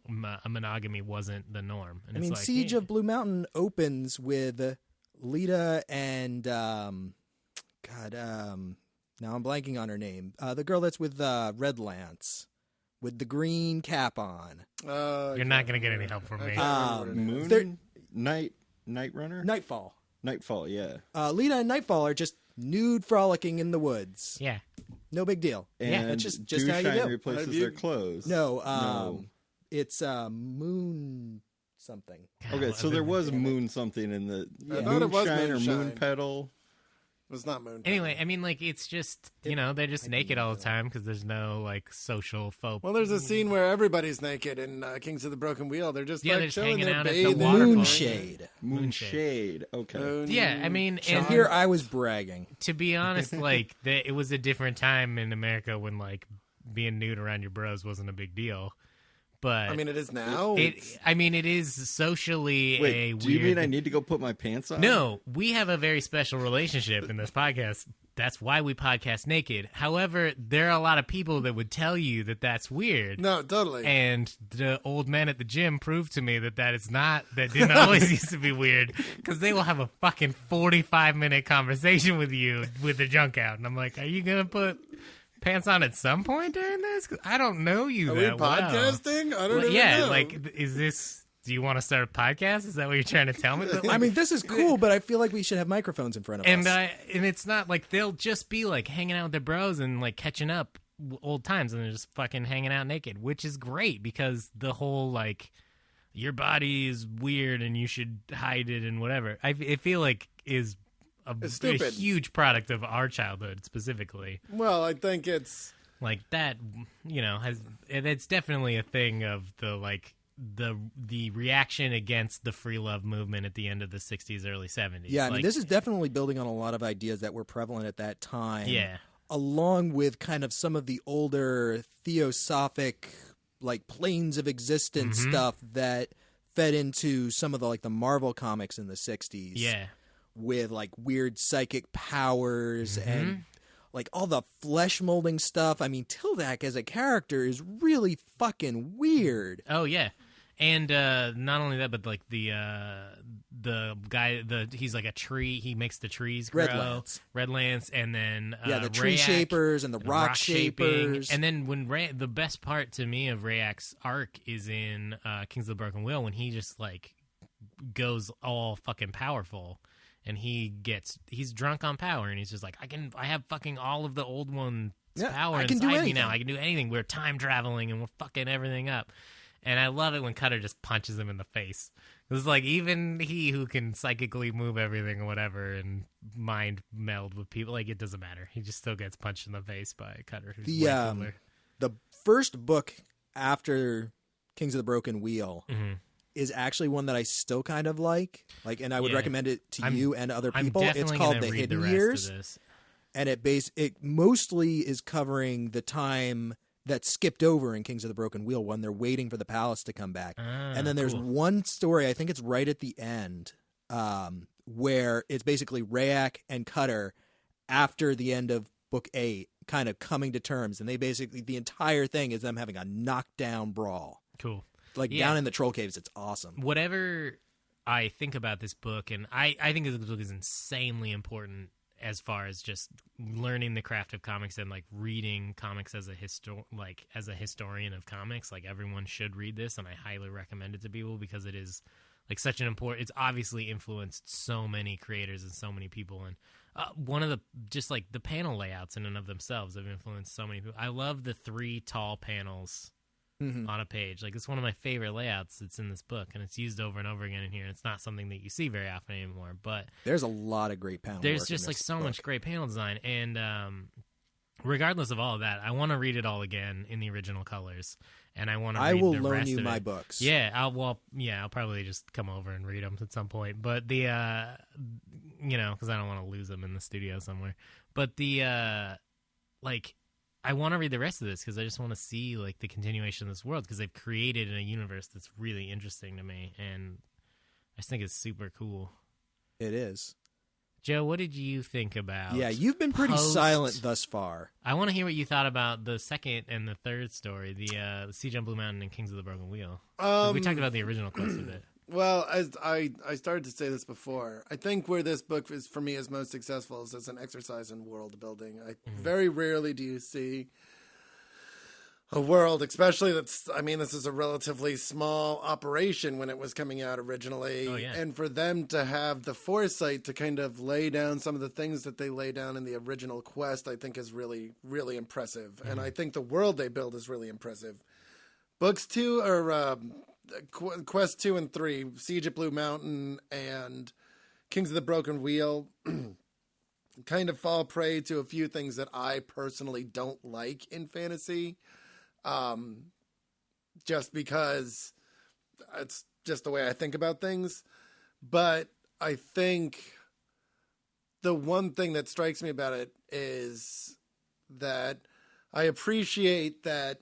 monogamy wasn't the norm? And I mean, it's like, Siege of Blue Mountain opens with Lita and now I'm blanking on her name. The girl that's with Red Lance with the green cap on. You're not going to get any help from me. Moon? Night Runner? Nightfall, yeah. Lita and Nightfall are just nude frolicking in the woods. Yeah. No big deal. And that's just how you do. replaces their clothes. No, it's Moon something. Okay, so there was Moon something in the I thought it was Moonshine or Moonshine. Moon Petal. It was not Moon. Anyway, I mean, like, it's just, they're just naked all the time because there's no, like, social folk. Well, there's a scene where everybody's naked in Kings of the Broken Wheel. They're just they're like just chilling hanging there, out at the bathing. waterfall. Moonshade. Moonshade. Okay. Yeah, I mean, And here I was bragging. to be honest, like, it was a different time in America when, like, being nude around your bros wasn't a big deal. But I mean, it is now. It is socially Wait, a weird. do you mean I need to go put my pants on? No, we have a very special relationship in this podcast. That's why we podcast naked. However, there are a lot of people that would tell you that that's weird. No, totally. And the old men at the gym proved to me that is not, that didn't always used to be weird, because they will have a fucking 45-minute conversation with you with the junk out. And I'm like, are you going to put pants on at some point during this? 'Cause I don't know you Are that we well. podcasting? I don't Well, even yeah, know. like, is this... Do you want to start a podcast? Is that what you're trying to tell me? But, like, I mean, this is cool, but I feel like we should have microphones in front of us. and it's not like they'll just be like hanging out with their bros and like catching up old times, and they're just fucking hanging out naked, which is great, because the whole like your body is weird and you should hide it and whatever. I feel like is a stupid. huge product of our childhood specifically. Well, I think it's Like that, it's definitely a thing of the like. The reaction against the free love movement at the end of the 60s, early 70s. Yeah, I mean, this is definitely building on a lot of ideas that were prevalent at that time. Yeah. Along with kind of some of the older theosophic, like, planes of existence stuff that fed into some of the Marvel comics in the 60s. Yeah. With, like, weird psychic powers and, like, all the flesh molding stuff. I mean, Tildak as a character is really fucking weird. Oh, yeah. And not only that, but like the guy, he's like a tree. He makes the trees grow. Red Lance, and then the tree Rayak, shapers and the rock shapers. And then when the best part to me of Rayak's arc is in Kings of the Broken Wheel, when he just like goes all fucking powerful, and he's drunk on power, and he's just like, I have fucking all of the old one's power inside me now. I can do anything. We're time traveling and we're fucking everything up. And I love it when Cutter just punches him in the face. It's like, even he who can psychically move everything or whatever and mind meld with people, like, it doesn't matter. He just still gets punched in the face by Cutter, who's way cooler. The first book after Kings of the Broken Wheel is actually one that I still kind of like. And I would recommend it to you and other people. It's called The Hidden Years. And it mostly is covering the time that skipped over in Kings of the Broken Wheel when they're waiting for the palace to come back. And then there's one story, I think it's right at the end, where it's basically Rayak and Cutter after the end of book 8 kind of coming to terms. And they basically, the entire thing is them having a knockdown brawl. Cool. Like down in the troll caves, it's awesome. Whatever I think about this book, and I think this book is insanely important as far as just learning the craft of comics and like reading comics as a historian of comics. Like everyone should read this, and I highly recommend it to people because it is like such an important. It's obviously influenced so many creators and so many people, and one of the just like the panel layouts in and of themselves have influenced so many people. I love the 3 tall panels. On a page. Like, it's one of my favorite layouts that's in this book, and it's used over and over again in here. It's not something that you see very often anymore, but there's a lot of great panel there's work just in like this so book. much great panel design, and regardless of all of that, I want to read it all again in the original colors, and I want to read will the loan rest you of my it. books. Yeah, I'll probably just come over and read them at some point, but the because I don't want to lose them in the studio somewhere, but the I want to read the rest of this because I just want to see like the continuation of this world because they've created a universe that's really interesting to me, and I just think it's super cool. It is. Joe, what did you think about? Yeah, you've been pretty silent thus far. I want to hear what you thought about the second and the third story, the Siege on Blue Mountain and Kings of the Broken Wheel. We talked about the original quest a bit. Well, as I started to say this before, I think where this book is for me is most successful is as an exercise in world building. Very rarely do you see a world, especially this is a relatively small operation when it was coming out originally. Oh, yeah. And for them to have the foresight to kind of lay down some of the things that they lay down in the original quest, I think is really, really impressive. And I think the world they build is really impressive. Books 2 are... Quest 2 and 3, Siege at Blue Mountain and Kings of the Broken Wheel, kind of fall prey to a few things that I personally don't like in fantasy. Just because it's just the way I think about things. But I think the one thing that strikes me about it is that I appreciate that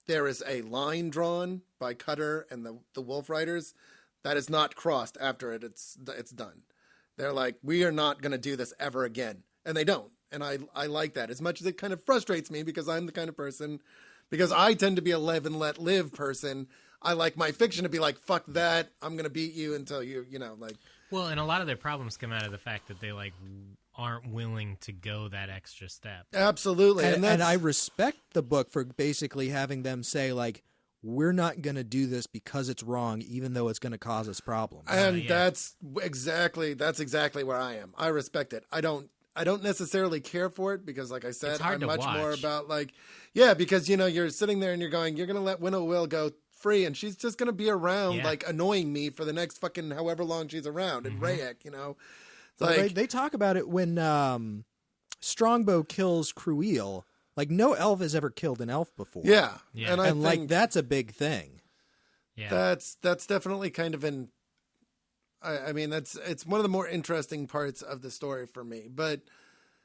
there is a line drawn by Cutter and the Wolfriders that is not crossed after it's done. They're like, we are not going to do this ever again. And they don't. And I like that. As much as it kind of frustrates me because I'm the kind of person, because I tend to be a live and let live person, I like my fiction to be like, fuck that. I'm going to beat you until like. Well, and a lot of their problems come out of the fact that they like aren't willing to go that extra step. Absolutely. And I respect the book for basically having them say, like, we're not going to do this because it's wrong, even though it's going to cause us problems. And that's exactly where I am. I respect it. I don't necessarily care for it because, like I said, I'm much more about because, you're sitting there and you're going, you're going to let Winnow Will go free and she's just going to be around, like, annoying me for the next fucking however long she's around. And Rayek, Like, they talk about it when Strongbow kills Cruel. Like, no elf has ever killed an elf before. Yeah. Yeah. And I think that's a big thing. Yeah. That's definitely kind of it's one of the more interesting parts of the story for me. But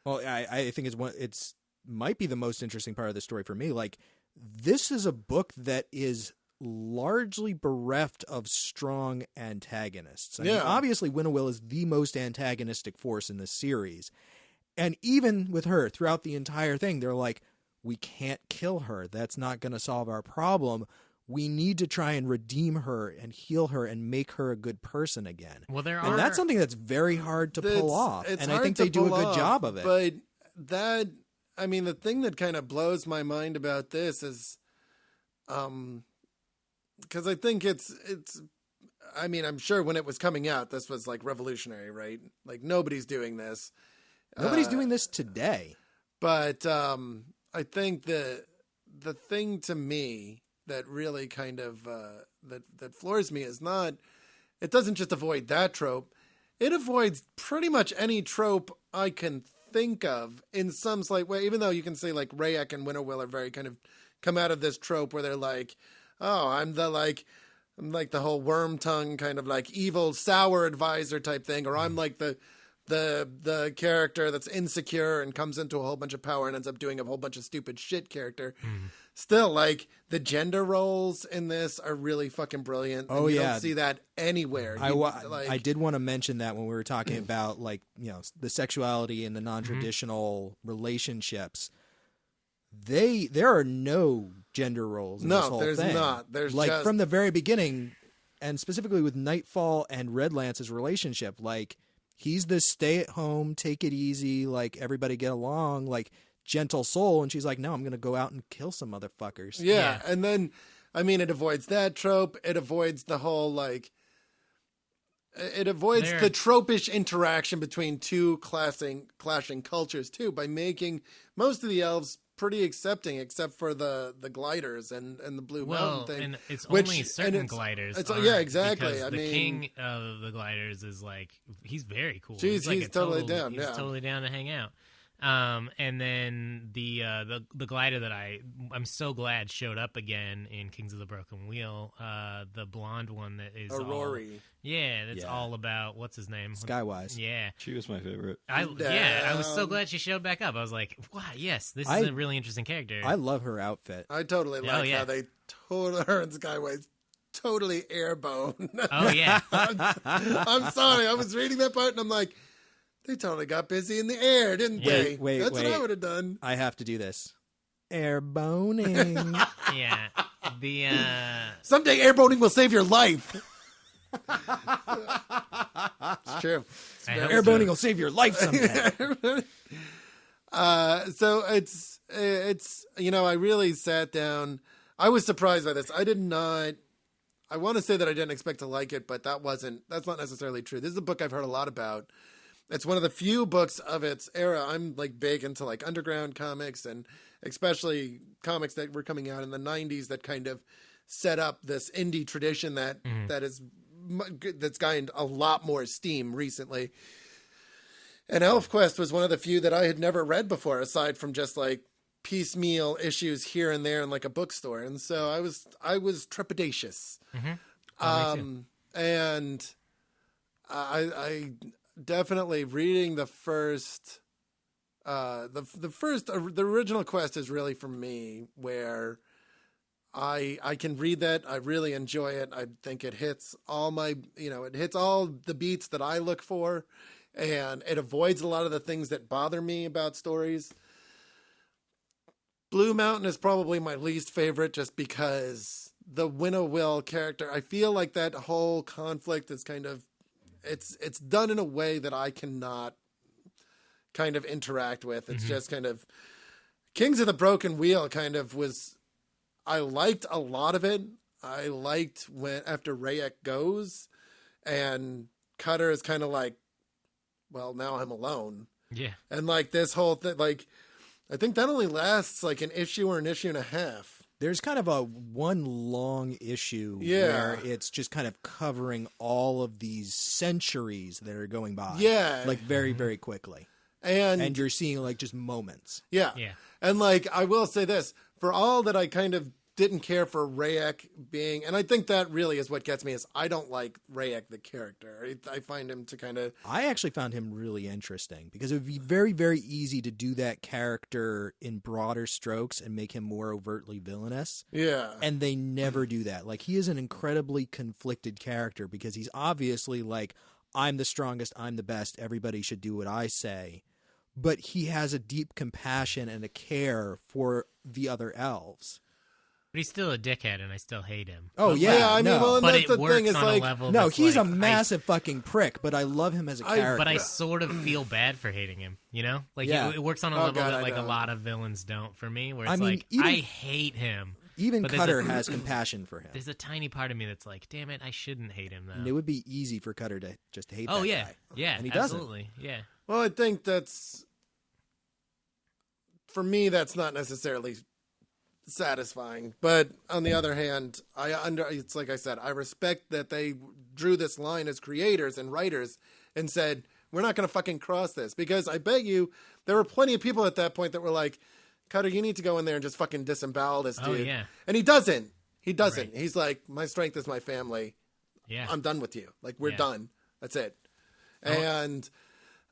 well, I think it's might be the most interesting part of the story for me. Like, this is a book that is largely bereft of strong antagonists. I mean, obviously, Winnow is the most antagonistic force in this series. And even with her, throughout the entire thing, they're like, we can't kill her. That's not going to solve our problem. We need to try and redeem her and heal her and make her a good person again. Well, and that's something that's very hard to pull off. And I think they do a good job of it. But the thing that kind of blows my mind about this is, because I think I'm sure when it was coming out, this was like revolutionary, right? Like nobody's doing this. Nobody's doing this today. But I think the thing to me that really kind of that floors me is not, it doesn't just avoid that trope. It avoids pretty much any trope I can think of in some slight way, even though you can say like Rayek and Winnow Will are very kind of come out of this trope where they're like, oh, I'm like the whole worm tongue kind of like evil sour advisor type thing, or I'm like the character that's insecure and comes into a whole bunch of power and ends up doing a whole bunch of stupid shit character. Still, like, the gender roles in this are really fucking brilliant. Oh, you don't see that anywhere. I did want to mention that when we were talking about, like, the sexuality and the non-traditional relationships. there are no gender roles in this whole there's thing. not. There's like just... from the very beginning, and specifically with Nightfall and Redlance's relationship, like he's the stay at home, take it easy, like everybody get along, like gentle soul, and she's like, no, I'm gonna go out and kill some motherfuckers. Yeah. And then I mean, it avoids that trope. It avoids the whole like. It avoids the tropish interaction between two clashing cultures too, by making most of the elves pretty accepting, except for the gliders and the Blue Mountain thing. And it's only certain gliders. Yeah, exactly. Because the king of the gliders is like, he's very cool. He's totally down. He's totally down to hang out. And then the glider that I'm so glad showed up again in Kings of the Broken Wheel, the blonde one that is Rory. That's all about what's his name? Skywise. Yeah. She was my favorite. I was so glad she showed back up. I was like, wow, yes, this is a really interesting character. I love her outfit. I totally like how they her and Skywise totally airborne. Oh yeah. I'm sorry, I was reading that part and I'm like, they totally got busy in the air, didn't they? Wait, That's what I would have done. I have to do this. Airboning. Yeah. The someday airboning will save your life. It's true. Airboning will save your life someday. So it's I really sat down. I was surprised by this. I did not. I want to say that I didn't expect to like it, but that's not necessarily true. This is a book I've heard a lot about. It's one of the few books of its era. I'm like big into like underground comics, and especially comics that were coming out in the 90s that kind of set up this indie tradition that's gained a lot more steam recently. And Elfquest was one of the few that I had never read before, aside from just like piecemeal issues here and there in like a bookstore. And so I was trepidatious. And I definitely reading the first, the original quest is really for me where I can read that. I really enjoy it. I think it hits all it hits all the beats that I look for, and it avoids a lot of the things that bother me about stories. Blue Mountain is probably my least favorite just because the Winnowill character, I feel like that whole conflict is kind of, it's done in a way that I cannot kind of interact with. It's just kind of Kings of the Broken Wheel kind of was, I liked a lot of it. I liked when after Rayek goes and Cutter is kind of like, well, now I'm alone. Yeah. And like this whole thing, like, I think that only lasts like an issue or an issue and a half. There's kind of a one long issue where it's just kind of covering all of these centuries that are going by. Yeah. Like very, very quickly. And you're seeing like just moments. Yeah. Yeah. And like, I will say this, for all that I kind of didn't care for Rayek being, and I think that really is what gets me, is I don't like Rayek the character. I find him to kind of... I actually found him really interesting because it would be very, very easy to do that character in broader strokes and make him more overtly villainous. Yeah. And they never do that. Like, he is an incredibly conflicted character because he's obviously like, I'm the strongest, I'm the best, everybody should do what I say. But he has a deep compassion and a care for the other elves. But he's still a dickhead, and I still hate him. Oh, yeah. I mean, well, and but that's it the works thing is on like, a level no, that's he's like, a massive fucking prick, but I love him as a character. But I sort of feel bad for hating him, you know? Like, it works on a level that, like, a lot of villains don't for me, where it's I hate him. Even Cutter has compassion for him. There's a tiny part of me that's like, damn it, I shouldn't hate him, though. And it would be easy for Cutter to just hate that guy. Yeah, and he absolutely. doesn't. Yeah. Well, I think that's, for me, that's not necessarily satisfying. But on the other hand, it's like I said, I respect that they drew this line as creators and writers and said, we're not going to fucking cross this. Because I bet you there were plenty of people at that point that were like, Cutter, you need to go in there and just fucking disembowel this dude. Oh, yeah. And he doesn't. Right. He's like, my strength is my family. Yeah. I'm done with you. Like, we're done. That's it. And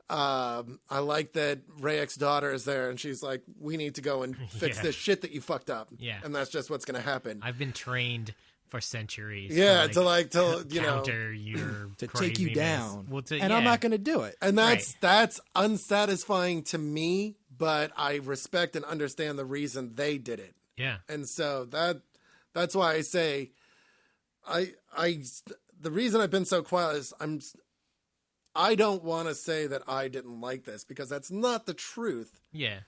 I like that Rayek's daughter is there, and she's like, we need to go and fix this shit that you fucked up. Yeah. And that's just what's going to happen. I've been trained for centuries. Yeah, to you know, counter your to take you down. Well, and I'm not going to do it. And that's unsatisfying to me, but I respect and understand the reason they did it. Yeah. And so that's why I say the reason I've been so quiet is I don't want to say that I didn't like this, because that's not the truth. Yeah.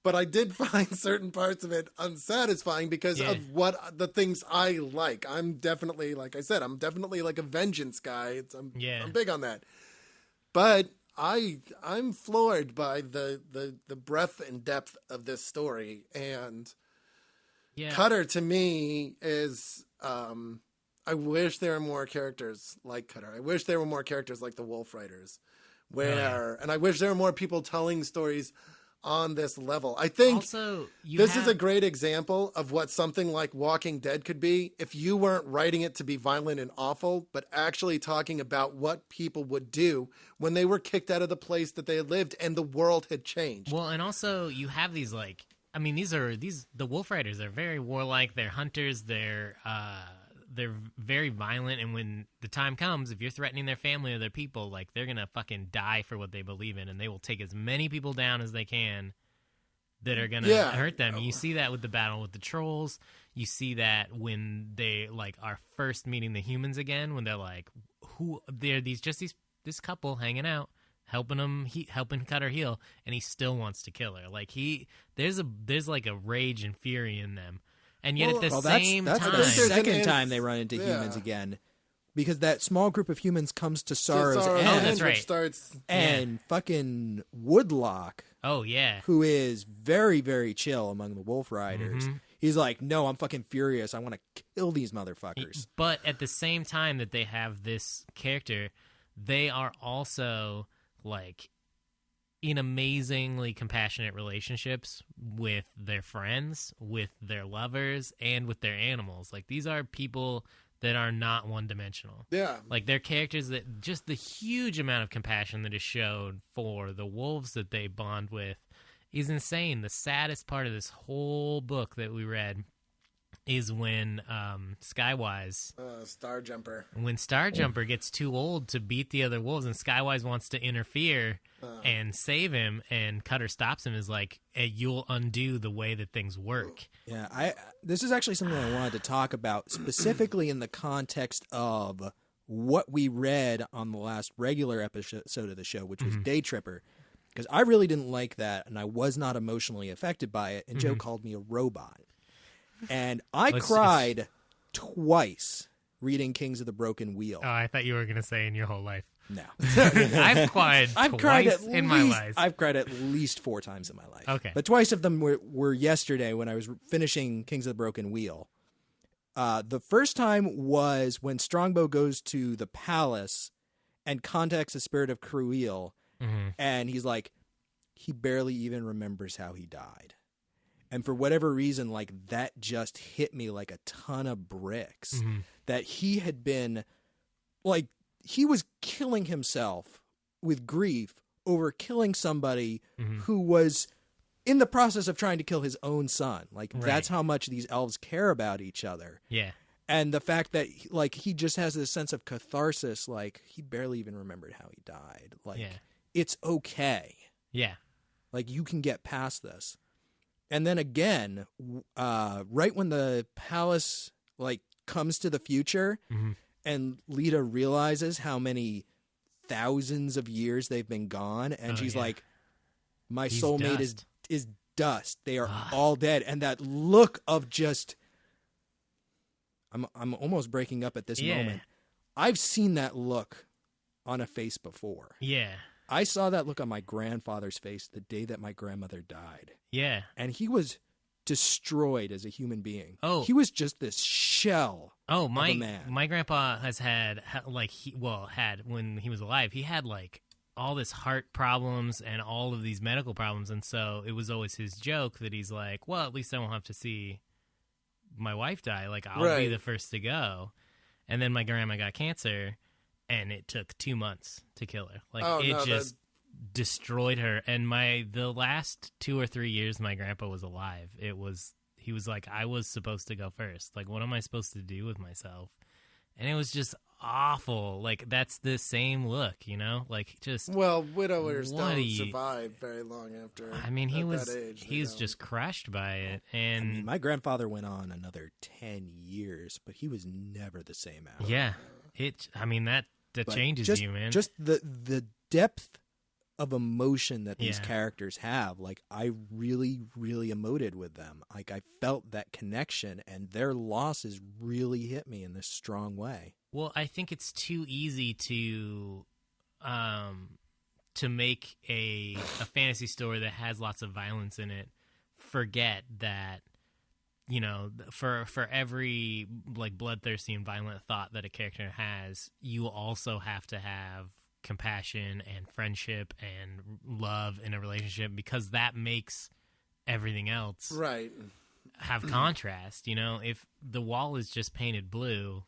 But I did find certain parts of it unsatisfying because of what the things I like. I'm definitely, like I said, I'm definitely like a vengeance guy. I'm big on that. But I'm floored by the breadth and depth of this story. And Cutter to me is, I wish there were more characters like Cutter. I wish there were more characters like the Wolfriders, and I wish there were more people telling stories on this level. I think also, is a great example of what something like Walking Dead could be if you weren't writing it to be violent and awful, but actually talking about what people would do when they were kicked out of the place that they had lived and the world had changed. Well, and also you have these the Wolfriders are very warlike. They're hunters. They're very violent, and when the time comes, if you're threatening their family or their people, like, they're gonna fucking die for what they believe in, and they will take as many people down as they can that are gonna hurt them. You see that with the battle with the trolls. You see that when they are first meeting the humans again, when they're like, this couple hanging out, helping Cutter heal, and he still wants to kill her. Like, there's a rage and fury in them. And yet at the same time... That's the second time they run into humans again. Because that small group of humans comes to Sorrow's End. Oh, that's right. And fucking Woodlock... Oh, yeah. Who is very, very chill among the Wolfriders. Mm-hmm. He's like, no, I'm fucking furious. I want to kill these motherfuckers. But at the same time that they have this character, they are also, in amazingly compassionate relationships with their friends, with their lovers, and with their animals. Like, these are people that are not one-dimensional. Yeah. Like, they're characters that just the huge amount of compassion that is showed for the wolves that they bond with is insane. The saddest part of this whole book that we read is when Skywise... Starjumper. When Starjumper gets too old to beat the other wolves and Skywise wants to interfere and save him, and Cutter stops him, is like, hey, you'll undo the way that things work. Yeah, this is actually something I wanted to talk about, specifically in the context of what we read on the last regular episode of the show, which was Day Tripper. Because I really didn't like that, and I was not emotionally affected by it, and Joe called me a robot. And I cried twice reading Kings of the Broken Wheel. Oh, I thought you were going to say in your whole life. No. I've cried twice in my life. I've cried at least 4 times in my life. Okay. But twice of them were yesterday when I was finishing Kings of the Broken Wheel. The first time was when Strongbow goes to the palace and contacts the spirit of Cruel, and he's like, he barely even remembers how he died. And for whatever reason, that just hit me like a ton of bricks. That he had been, he was killing himself with grief over killing somebody who was in the process of trying to kill his own son. That's how much these elves care about each other. Yeah. And the fact that, he just has this sense of catharsis, he barely even remembered how he died. It's okay. Yeah. You can get past this. And then again, right when the palace comes to the future, and Lita realizes how many thousands of years they've been gone, and she's like, "My soulmate is dust. They are all dead." And that look of just, I'm almost breaking up at this moment. I've seen that look on a face before. Yeah. I saw that look on my grandfather's face the day that my grandmother died. Yeah. And he was destroyed as a human being. Oh. He was just this shell of a man. My grandpa has had, when he was alive, he had, all this heart problems and all of these medical problems. And so it was always his joke that he's like, well, at least I won't have to see my wife die. I'll be the first to go. And then my grandma got cancer, and it took 2 months to kill her. Destroyed her. And the last 2 or 3 years my grandpa was alive, he was like, I was supposed to go first. What am I supposed to do with myself? And it was just awful. Like, that's the same look, you know? Like, just... Well, widowers don't survive very long after. I mean, he was don't. just crushed by it. And I mean, my grandfather went on another 10 years, but he was never the same after. Yeah. That changes you, man. Just the depth of emotion that these characters have. Like, I really, really emoted with them. Like, I felt that connection, and their losses really hit me in this strong way. Well, I think it's too easy to make a fantasy story that has lots of violence in it forget that, you know, for every like bloodthirsty and violent thought that a character has, you also have to have compassion and friendship and love in a relationship, because that makes everything else have contrast. You know, if the wall is just painted blue,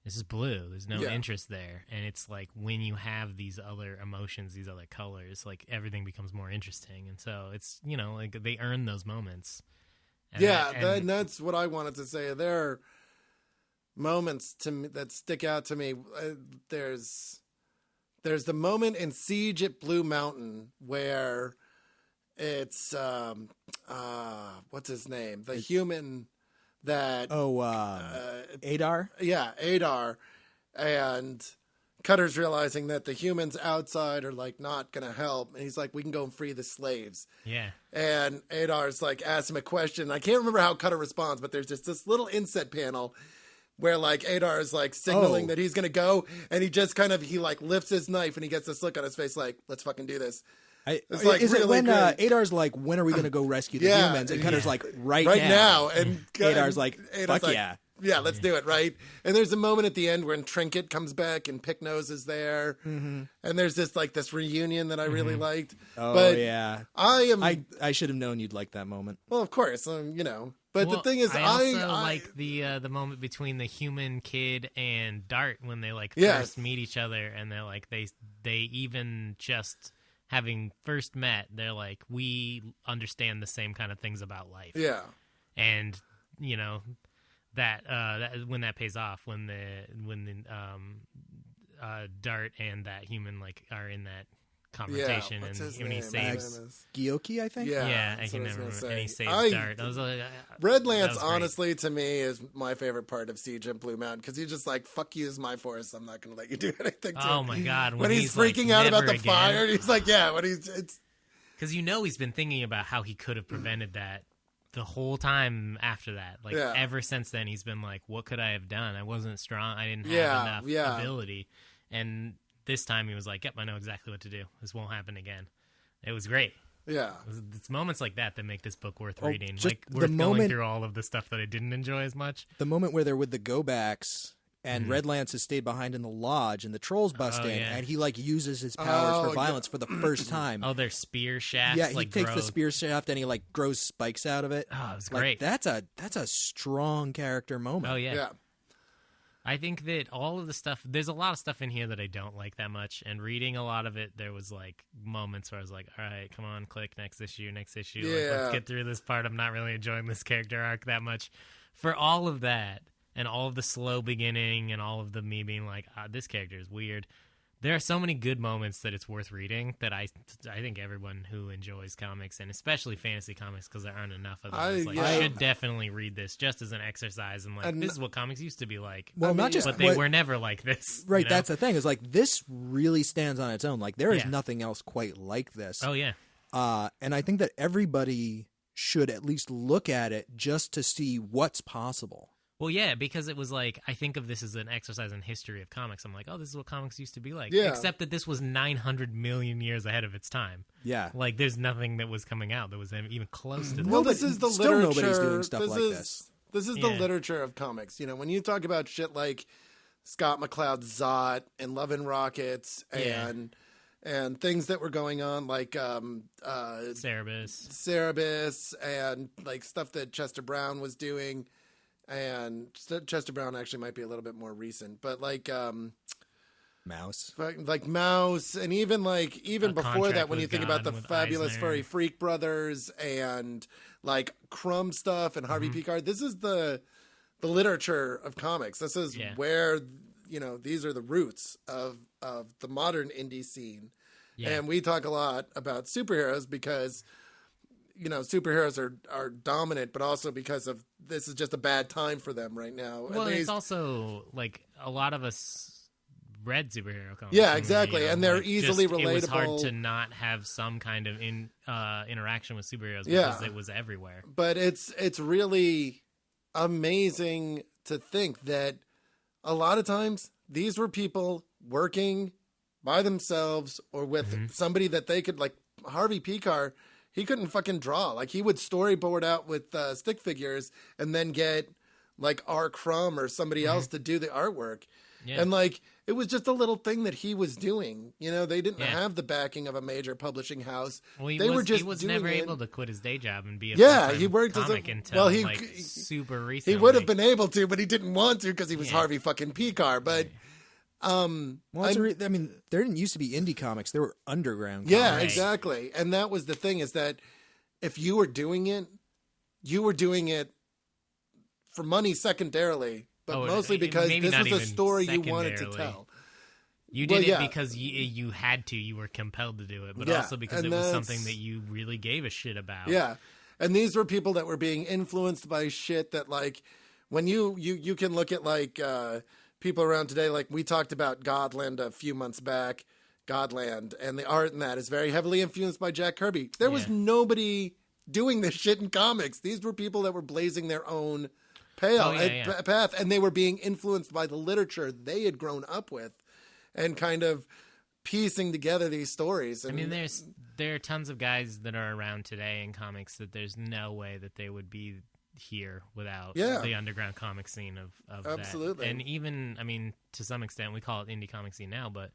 this is blue, there's no interest there. And it's like, when you have these other emotions, these other colors, like, everything becomes more interesting. And so it's, you know, like, they earn those moments. And that's what I wanted to say. There are moments to me that stick out to me. There's the moment in Siege at Blue Mountain where it's what's his name? The human that Adar? Yeah, Adar. And Cutter's realizing that the humans outside are like not gonna help, and he's like, we can go and free the slaves. Yeah. And Adar's like asks him a question. I can't remember how Cutter responds, but there's just this little inset panel where like Adar is like signaling that he's gonna go, and he just he like lifts his knife, and he gets this look on his face like, let's fucking do this. It's like, is really it when Adar's like, when are we gonna go rescue the humans? And Cutter's like, right now. And Adar's like, fuck yeah. Yeah, let's do it, right? And there's a moment at the end when Trinket comes back and Picknose is there, and there's this reunion that I really liked. Oh, but yeah. I should have known you'd like that moment. Well, of course, you know. But the thing is, I also like the moment between the human kid and Dart when they first meet each other, and they're like they even just having first met, they're like, we understand the same kind of things about life. Yeah, and you know. That when that pays off, when the Dart and that human are in that conversation, and when he saves Gyoki, I think. Yeah, I can never remember. And he saves Dart. I was like, Red Lance, honestly, to me, is my favorite part of Siege at Blue Mountain, because he's just like, "Fuck you, is my forest. I'm not going to let you do anything." Oh my god! When he's freaking out about the fire, he's like, "Yeah." When it's because he's been thinking about how he could have prevented that. The whole time after that, ever since then, he's been like, what could I have done? I wasn't strong. I didn't have enough ability. And this time he was like, yep, I know exactly what to do. This won't happen again. It was great. Yeah. It's moments like that make this book worth reading. Worth going through all of the stuff that I didn't enjoy as much. The moment where they're with the go-backs, and Red Lance has stayed behind in the lodge, and the trolls bust in, and he uses his powers for violence for the first time. Oh, their spear shafts. Yeah, he takes the spear shaft and he grows spikes out of it. Oh, it was great. That's a strong character moment. Oh yeah. I think that all of the stuff, there's a lot of stuff in here that I don't like that much, and reading a lot of it, there was moments where I was like, all right, come on, click, next issue. Yeah. Let's get through this part. I'm not really enjoying this character arc that much. For all of that, and all of the slow beginning, and all of the me being like, this character is weird. There are so many good moments that it's worth reading that I think everyone who enjoys comics, and especially fantasy comics, because there aren't enough of them, should definitely read this just as an exercise. And this is what comics used to be like. Well, but they were never like this. Right, you know? that's the thing. Is this really stands on its own. There is nothing else quite like this. Oh, yeah. And I think that everybody should at least look at it just to see what's possible. Well, yeah, because it was I think of this as an exercise in history of comics. I'm like, oh, this is what comics used to be like. Yeah. Except that this was 900 million years ahead of its time. Yeah. There's nothing that was coming out that was even close to this. Well, this is the still literature. Nobody's doing stuff like this. This is the literature of comics. You know, when you talk about shit like Scott McCloud's Zot and Love and Rockets and things that were going on Cerebus and stuff that Chester Brown was doing. And Chester Brown actually might be a little bit more recent, but Mouse, Mouse, and even before that, when you think about the Fabulous Eisner. Furry Freak Brothers and Crumb stuff and Harvey Picard, this is the literature of comics. This is where these are the roots of the modern indie scene. Yeah. And we talk a lot about superheroes because, superheroes are dominant, but also because of this is just a bad time for them right now. Well, it's also like a lot of us read superhero comics. Yeah, exactly. And they're like, easily relatable. It was hard relatable. to not have some kind of interaction with superheroes Yeah. because it was everywhere. But it's really amazing to think that a lot of times these were people working by themselves or with somebody that they could, like Harvey Picar, he couldn't fucking draw. Like he would storyboard out with stick figures and then get like R. Crumb or somebody else to do the artwork. Yeah. And like it was just a little thing that he was doing. They didn't have the backing of a major publishing house. Well, he was doing never able to quit his day job and be a he worked comic until super recently. He would have been able to, but he didn't want to because he was Harvey fucking Picar. But there didn't used to be indie comics. There were underground comics. Yeah, exactly. And that was the thing, is that if you were doing it, you were doing it for money secondarily, but mostly because this was a story you wanted to tell. You did it because you had to. You were compelled to do it, but also because it was something that you really gave a shit about. Yeah. And these were people that were being influenced by shit that, like, when you can look at, like, people around today, like we talked about Godland a few months back, Godland, and the art in that is very heavily influenced by Jack Kirby. There was nobody doing this shit in comics. These were people that were blazing their own path, and they were being influenced by the literature they had grown up with and kind of piecing together these stories. And, I mean, there are tons of guys that are around today in comics that there's no way that they would be here without the underground comic scene of absolutely. That. And even, I mean, to some extent, we call it indie comic scene now, but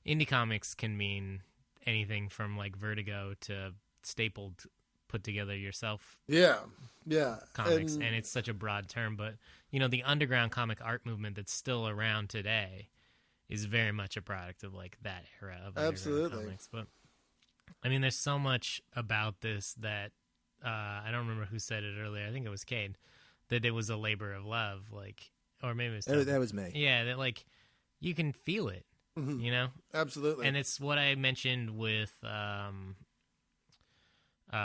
indie comics can mean anything from like Vertigo to stapled, put together yourself. Comics, and it's such a broad term, but the underground comic art movement that's still around today is very much a product of like that era of underground comics. But I mean, there's so much about this that I don't remember who said it earlier. I think it was Cade, that it was a labor of love, like, or maybe it was that was me. Yeah, that like you can feel it, Absolutely. And it's what I mentioned with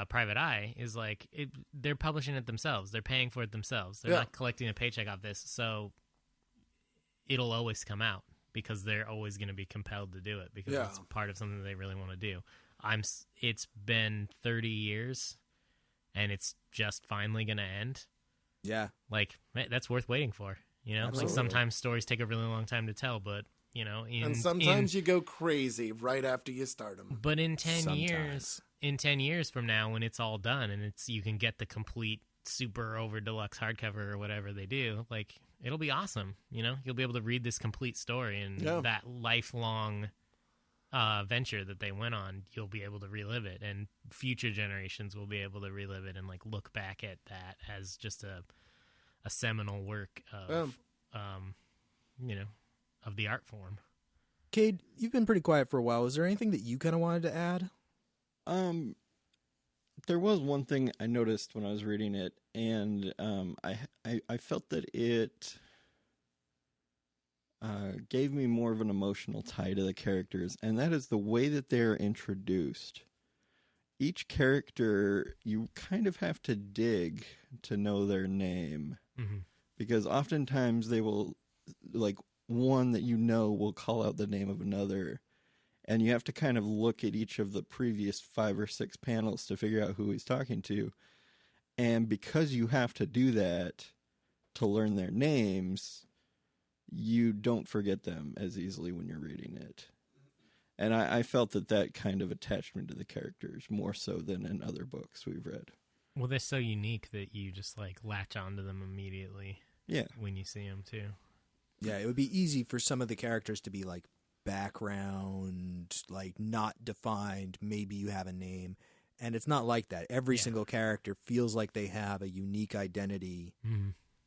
Private Eye is like they're publishing it themselves. They're paying for it themselves. They're not collecting a paycheck off this, so it'll always come out because they're always going to be compelled to do it because it's part of something they really want to do. It's been 30 years. And it's just finally going to end. Yeah. Like, that's worth waiting for, Absolutely. Like, sometimes stories take a really long time to tell, but, and sometimes you go crazy right after you start them. But in 10 years from now, when it's all done and you can get the complete super over deluxe hardcover or whatever they do, like, it'll be awesome, You'll be able to read this complete story and that lifelong venture that they went on, you'll be able to relive it, and future generations will be able to relive it and like look back at that as just a seminal work of of the art form. Cade, you've been pretty quiet for a while. Was there anything that you kind of wanted to add? There was one thing I noticed when I was reading it, and I felt that it gave me more of an emotional tie to the characters, and that is the way that they're introduced. Each character, you kind of have to dig to know their name, because oftentimes they will, like, one that will call out the name of another, and you have to kind of look at each of the previous 5 or 6 panels to figure out who he's talking to, and because you have to do that to learn their names, you don't forget them as easily when you're reading it. And I felt that kind of attachment to the characters more so than in other books we've read. Well, they're so unique that you just like latch onto them immediately. Yeah. When you see them too. Yeah, it would be easy for some of the characters to be like background, like not defined. Maybe you have a name. And it's not like that. Every single character feels like they have a unique identity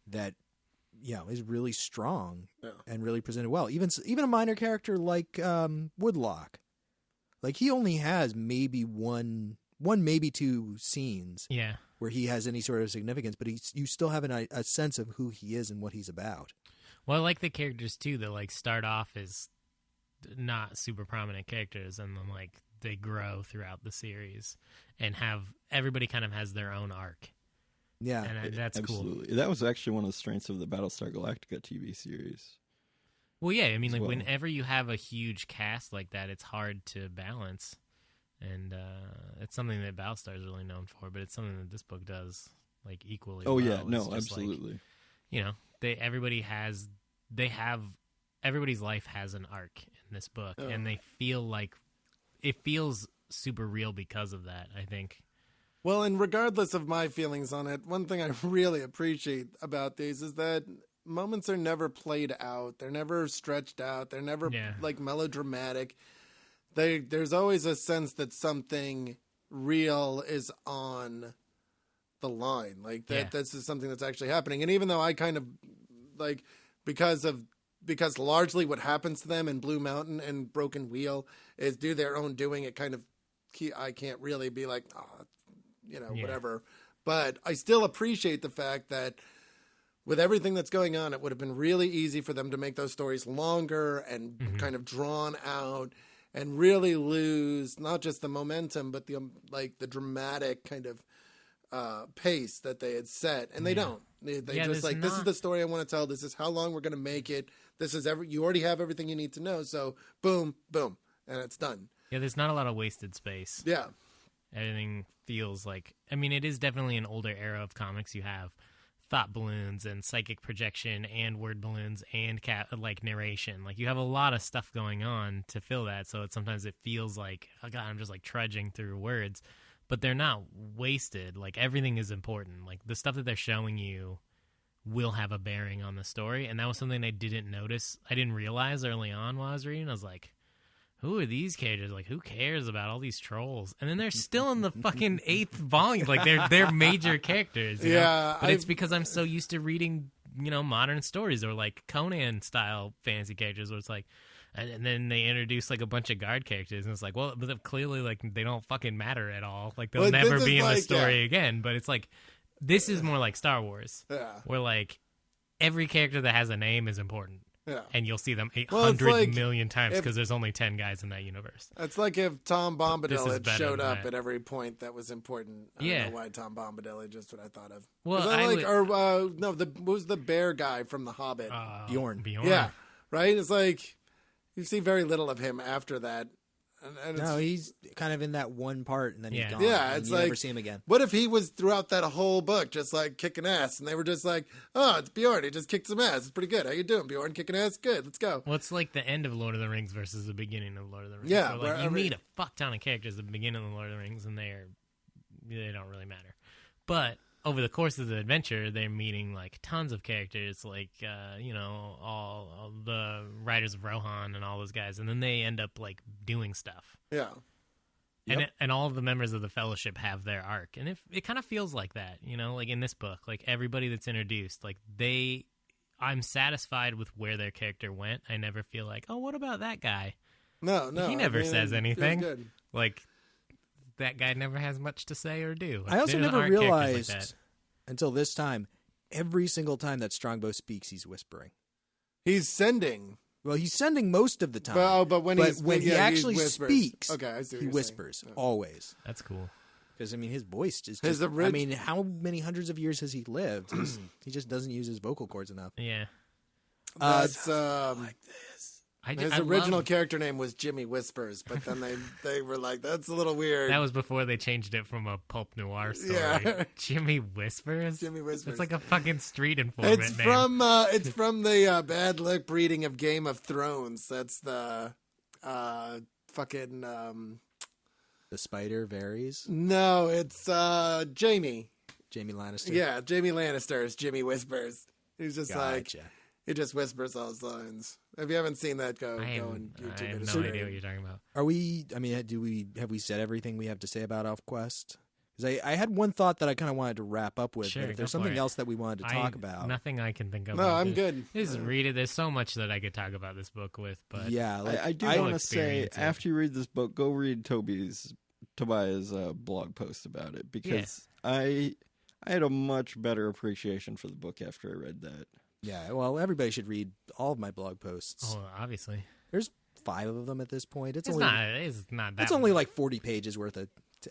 that is really strong and really presented well. Even a minor character like Woodlock, like he only has maybe one maybe 2 scenes where he has any sort of significance, but you still have a sense of who he is and what he's about. Well, I like the characters too that like start off as not super prominent characters, and then like they grow throughout the series, and everybody kind of has their own arc. Yeah, and that's absolutely cool. That was actually one of the strengths of the Battlestar Galactica TV series. Well, yeah, I mean, like whenever you have a huge cast like that, it's hard to balance, and it's something that Battlestar is really known for. But it's something that this book does like equally. Oh well. yeah, It's no, just, absolutely. Like, you know, everybody's life has an arc in this book, and they feel like it feels super real because of that, I think. Well, and regardless of my feelings on it, one thing I really appreciate about these is that moments are never played out. They're never stretched out. They're never like melodramatic. There's always a sense that something real is on the line. Like that this is something that's actually happening. And even though I kind of like because largely what happens to them in Blue Mountain and Broken Wheel is do their own doing, it kind of I can't really be like, whatever. But I still appreciate the fact that with everything that's going on, it would have been really easy for them to make those stories longer and kind of drawn out and really lose not just the momentum, but the dramatic kind of pace that they had set. And they don't. They just like, this is the story I want to tell. This is how long we're going to make it. This is you already have everything you need to know. So boom, boom, and it's done. Yeah, there's not a lot of wasted space. Yeah. Everything feels like, I mean, it is definitely an older era of comics. You have thought balloons and psychic projection and word balloons and like narration. Like you have a lot of stuff going on to fill that. So sometimes it feels like, oh God, I'm just like trudging through words, but they're not wasted. Like everything is important. Like the stuff that they're showing you will have a bearing on the story. And that was something I didn't notice. I didn't realize early on while I was reading. I was like, who are these characters? Like, who cares about all these trolls? And then they're still in the fucking 8th volume. Like, they're major characters. You know? But it's because I'm so used to reading, modern stories or, like, Conan-style fantasy characters where it's like, and then they introduce, like, a bunch of guard characters. And it's like, well, but clearly, like, they don't fucking matter at all. Like, they'll never be in the story again. But it's like, this is more like Star Wars. Yeah. Where, like, every character that has a name is important. Yeah. And you'll see them 800 million times because there's only 10 guys in that universe. It's like if Tom Bombadil had showed up at every point that was important. I don't know why Tom Bombadil, just what I thought of. Well, who's the bear guy from The Hobbit? Bjorn. Yeah, right? It's like you see very little of him after that. And no, he's kind of in that one part, and then he's gone. Yeah, it's like, never see him again. What if he was throughout that whole book just like kicking ass, and they were just like, "Oh, it's Bjorn. He just kicked some ass. It's pretty good. How you doing, Bjorn? Kicking ass? Good. Let's go." Well, it's like the end of Lord of the Rings versus the beginning of Lord of the Rings. Yeah, like you meet a fuck ton of characters at the beginning of Lord of the Rings, and they don't really matter. But over the course of the adventure, they're meeting like tons of characters, like all the Riders of Rohan and all those guys, and then they end up like doing stuff. Yeah. And all of the members of the Fellowship have their arc, and it kind of feels like that, like in this book, like everybody that's introduced, like I'm satisfied with where their character went. I never feel like, oh, what about that guy? No, he never says anything. Like that guy never has much to say or do. Like, I also never realized until this time, every single time that Strongbow speaks, he's whispering. He's sending. Well, he's sending most of the time. But when he actually he speaks, okay, I see what he whispers always. That's cool. Because his voice is just. I mean, how many hundreds of years has he lived? He just doesn't use his vocal cords enough. Yeah. That's like this. His original character name was Jimmy Whispers, but then they were like, that's a little weird. That was before they changed it from a pulp noir story. Yeah. Jimmy Whispers? Jimmy Whispers. It's like a fucking street informant name. It's from the bad lip reading of Game of Thrones. That's the fucking... The spider varies? No, it's Jamie. Jamie Lannister? Yeah, Jamie Lannister is Jimmy Whispers. He's just like... He just whispers all his lines. If you haven't seen that, go on YouTube. I have no idea what you're talking about. Are we? I mean, have we said everything we have to say about Elfquest? Because I had one thought that I kind of wanted to wrap up with. Sure, but if there's something else that we wanted to talk about, nothing I can think of. No, I'm good. Just read it. There's so much that I could talk about this book with. But yeah, I do want to say after you read this book, go read Tobias' blog post about it because I had a much better appreciation for the book after I read that. Yeah, well, everybody should read all of my blog posts. Oh, obviously. There's 5 of them at this point. It's not that. It's only like 40 pages worth of.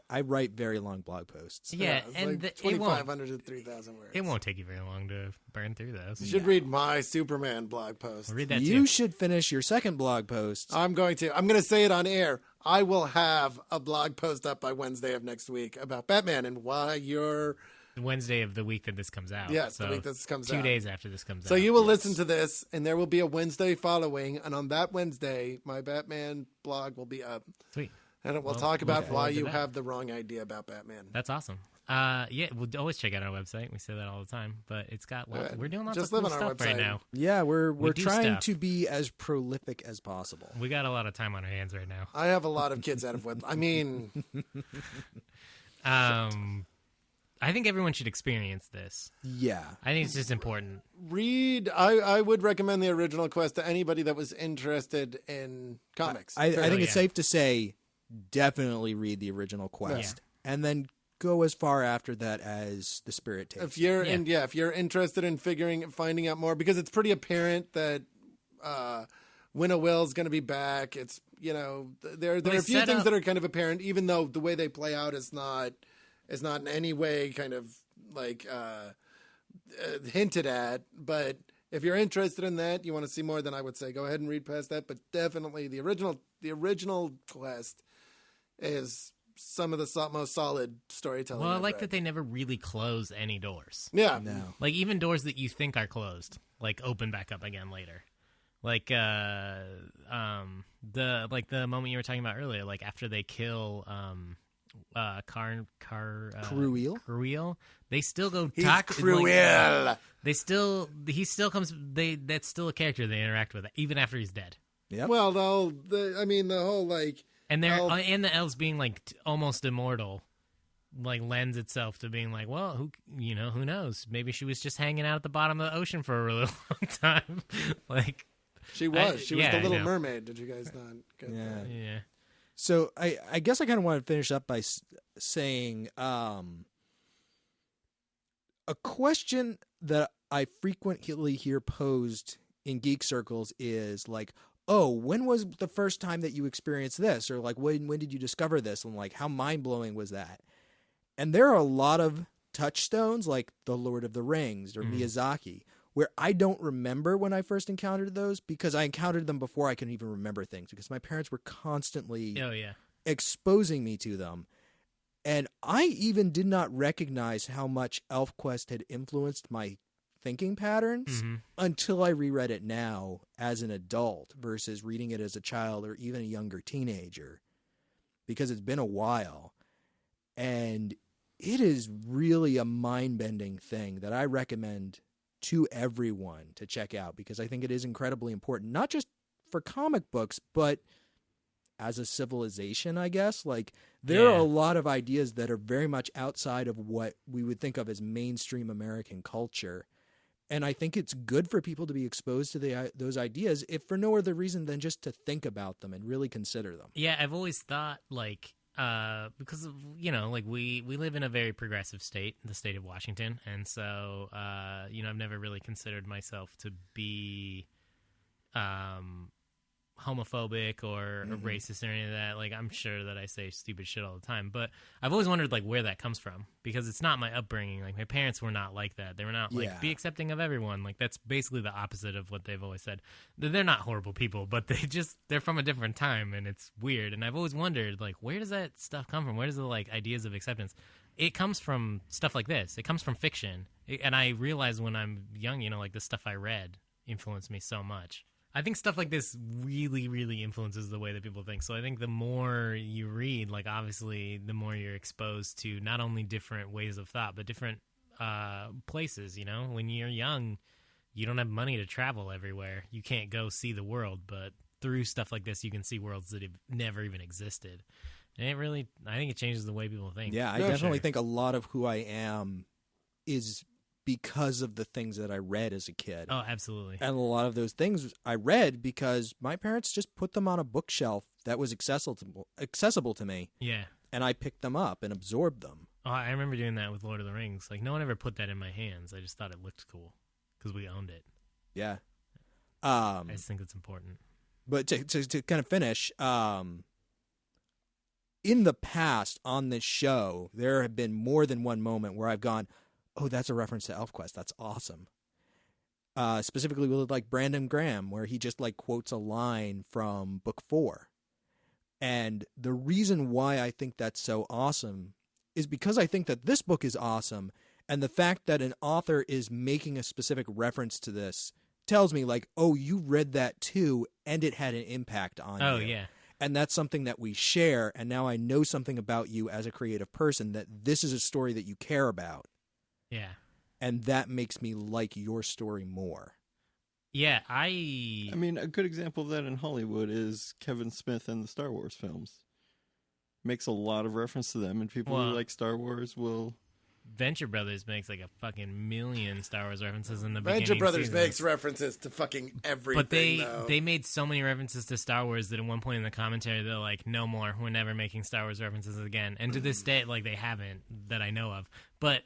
I write very long blog posts. Yeah, it's and like 2,500 to 3,000 words. It won't take you very long to burn through those. You should read my Superman blog post. Read that You too. should finish your second blog post. I'm going to say it on air. I will have a blog post up by Wednesday of next week about Batman and why you're... Wednesday of the week that this comes out. Yes, so the week this comes 2 out. days after this comes out. So you will listen to this, and there will be a Wednesday following, and on that Wednesday, my Batman blog will be up. Sweet. And we'll Well, talk about look why forward to you that. have the wrong idea about Batman. That's awesome. Yeah, we'll always check out our website. We say that all the time, but it's got lots. We're doing lots Just of live cool on our stuff right website. now. Yeah, we're do trying stuff. to be as prolific as possible. We got a lot of time on our hands right now. I have a lot of kids out of web. I mean, I think everyone should experience this. Yeah. I think it's just important. read. I would recommend the original Quest to anybody that was interested in comics. I think it's yeah. safe to say definitely read the original Quest and then go as far after that as the spirit takes. If you're Yeah. if you're interested in finding out more, because it's pretty apparent that Winnow Will's going to be back. It's there are a few set things up- that are kind of apparent, even though the way they play out is not in any way kind of like hinted at. But if you're interested in that, you want to see more, then I would say go ahead and read past that. But definitely the original Quest is some of the most solid storytelling. Well, I I've like read. that they never really close any doors. Yeah. No. Like even doors that you think are closed, like open back up again later. Like the moment you were talking about earlier, like after they kill Cruel, they still go He's talk. cruel. He still comes. That's still a character they interact with even after he's dead. Yep. Well, the whole like. And they're Elf- and the elves being like almost immortal, like lends itself to being like, well, who knows? Maybe she was just hanging out at the bottom of the ocean for a really long time. Like She was the I Little know. Mermaid. Did you guys not get Yeah. that? yeah, So I guess I kind of want to finish up by saying a question that I frequently hear posed in geek circles is like, oh, when was the first time that you experienced this? Or like, when did you discover this? And like, how mind-blowing was that? And there are a lot of touchstones like The Lord of the Rings or Miyazaki where I don't remember when I first encountered those because I encountered them before I could even remember things because my parents were constantly exposing me to them. And I even did not recognize how much Elfquest had influenced my thinking patterns until I reread it now as an adult versus reading it as a child or even a younger teenager because it's been a while. And it is really a mind-bending thing that I recommend to everyone to check out because I think it is incredibly important, not just for comic books, but as a civilization, I guess. Like, there are a lot of ideas that are very much outside of what we would think of as mainstream American culture. And I think it's good for people to be exposed to those ideas, if for no other reason than just to think about them and really consider them. Yeah, I've always thought like because of, like we live in a very progressive state, the state of Washington, and so I've never really considered myself to be homophobic or racist or any of that. Like, I'm sure that I say stupid shit all the time, but I've always wondered like where that comes from because it's not my upbringing. Like, my parents were not like that. They were not like be accepting of everyone. Like, that's basically the opposite of what they've always said. They're not horrible people, but they're from a different time, and it's weird. And I've always wondered like where does that stuff come from? Where does the like ideas of acceptance? It comes from stuff like this. It comes from fiction. And I realized when I'm young, like the stuff I read influenced me so much. I think stuff like this really, really influences the way that people think. So I think the more you read, like obviously the more you're exposed to not only different ways of thought, but different places, When you're young, you don't have money to travel everywhere. You can't go see the world, but through stuff like this, you can see worlds that have never even existed. And I think it changes the way people think. Yeah, I definitely think a lot of who I am is because of the things that I read as a kid. Oh, absolutely. And a lot of those things I read because my parents just put them on a bookshelf that was accessible to me. Yeah. And I picked them up and absorbed them. Oh, I remember doing that with Lord of the Rings. Like, no one ever put that in my hands. I just thought it looked cool because we owned it. Yeah. I just think it's important. But to kind of finish, in the past on this show, there have been more than one moment where I've gone, oh, that's a reference to Elfquest. That's awesome. Specifically with like Brandon Graham, where he just like quotes a line from book 4. And the reason why I think that's so awesome is because I think that this book is awesome. And the fact that an author is making a specific reference to this tells me like, oh, you read that too, and it had an impact on you. Oh, yeah. And that's something that we share. And now I know something about you as a creative person, that this is a story that you care about. Yeah. And that makes me like your story more. Yeah, I mean, a good example of that in Hollywood is Kevin Smith and the Star Wars films. Makes a lot of reference to them, and people who like Star Wars will... Venture Brothers makes like a fucking million Star Wars references in the beginning. Venture Brothers seasons. makes references to fucking everything. But they made so many references to Star Wars that at one point in the commentary they're like, no more, we're never making Star Wars references again. And to this day, like, they haven't that I know of. But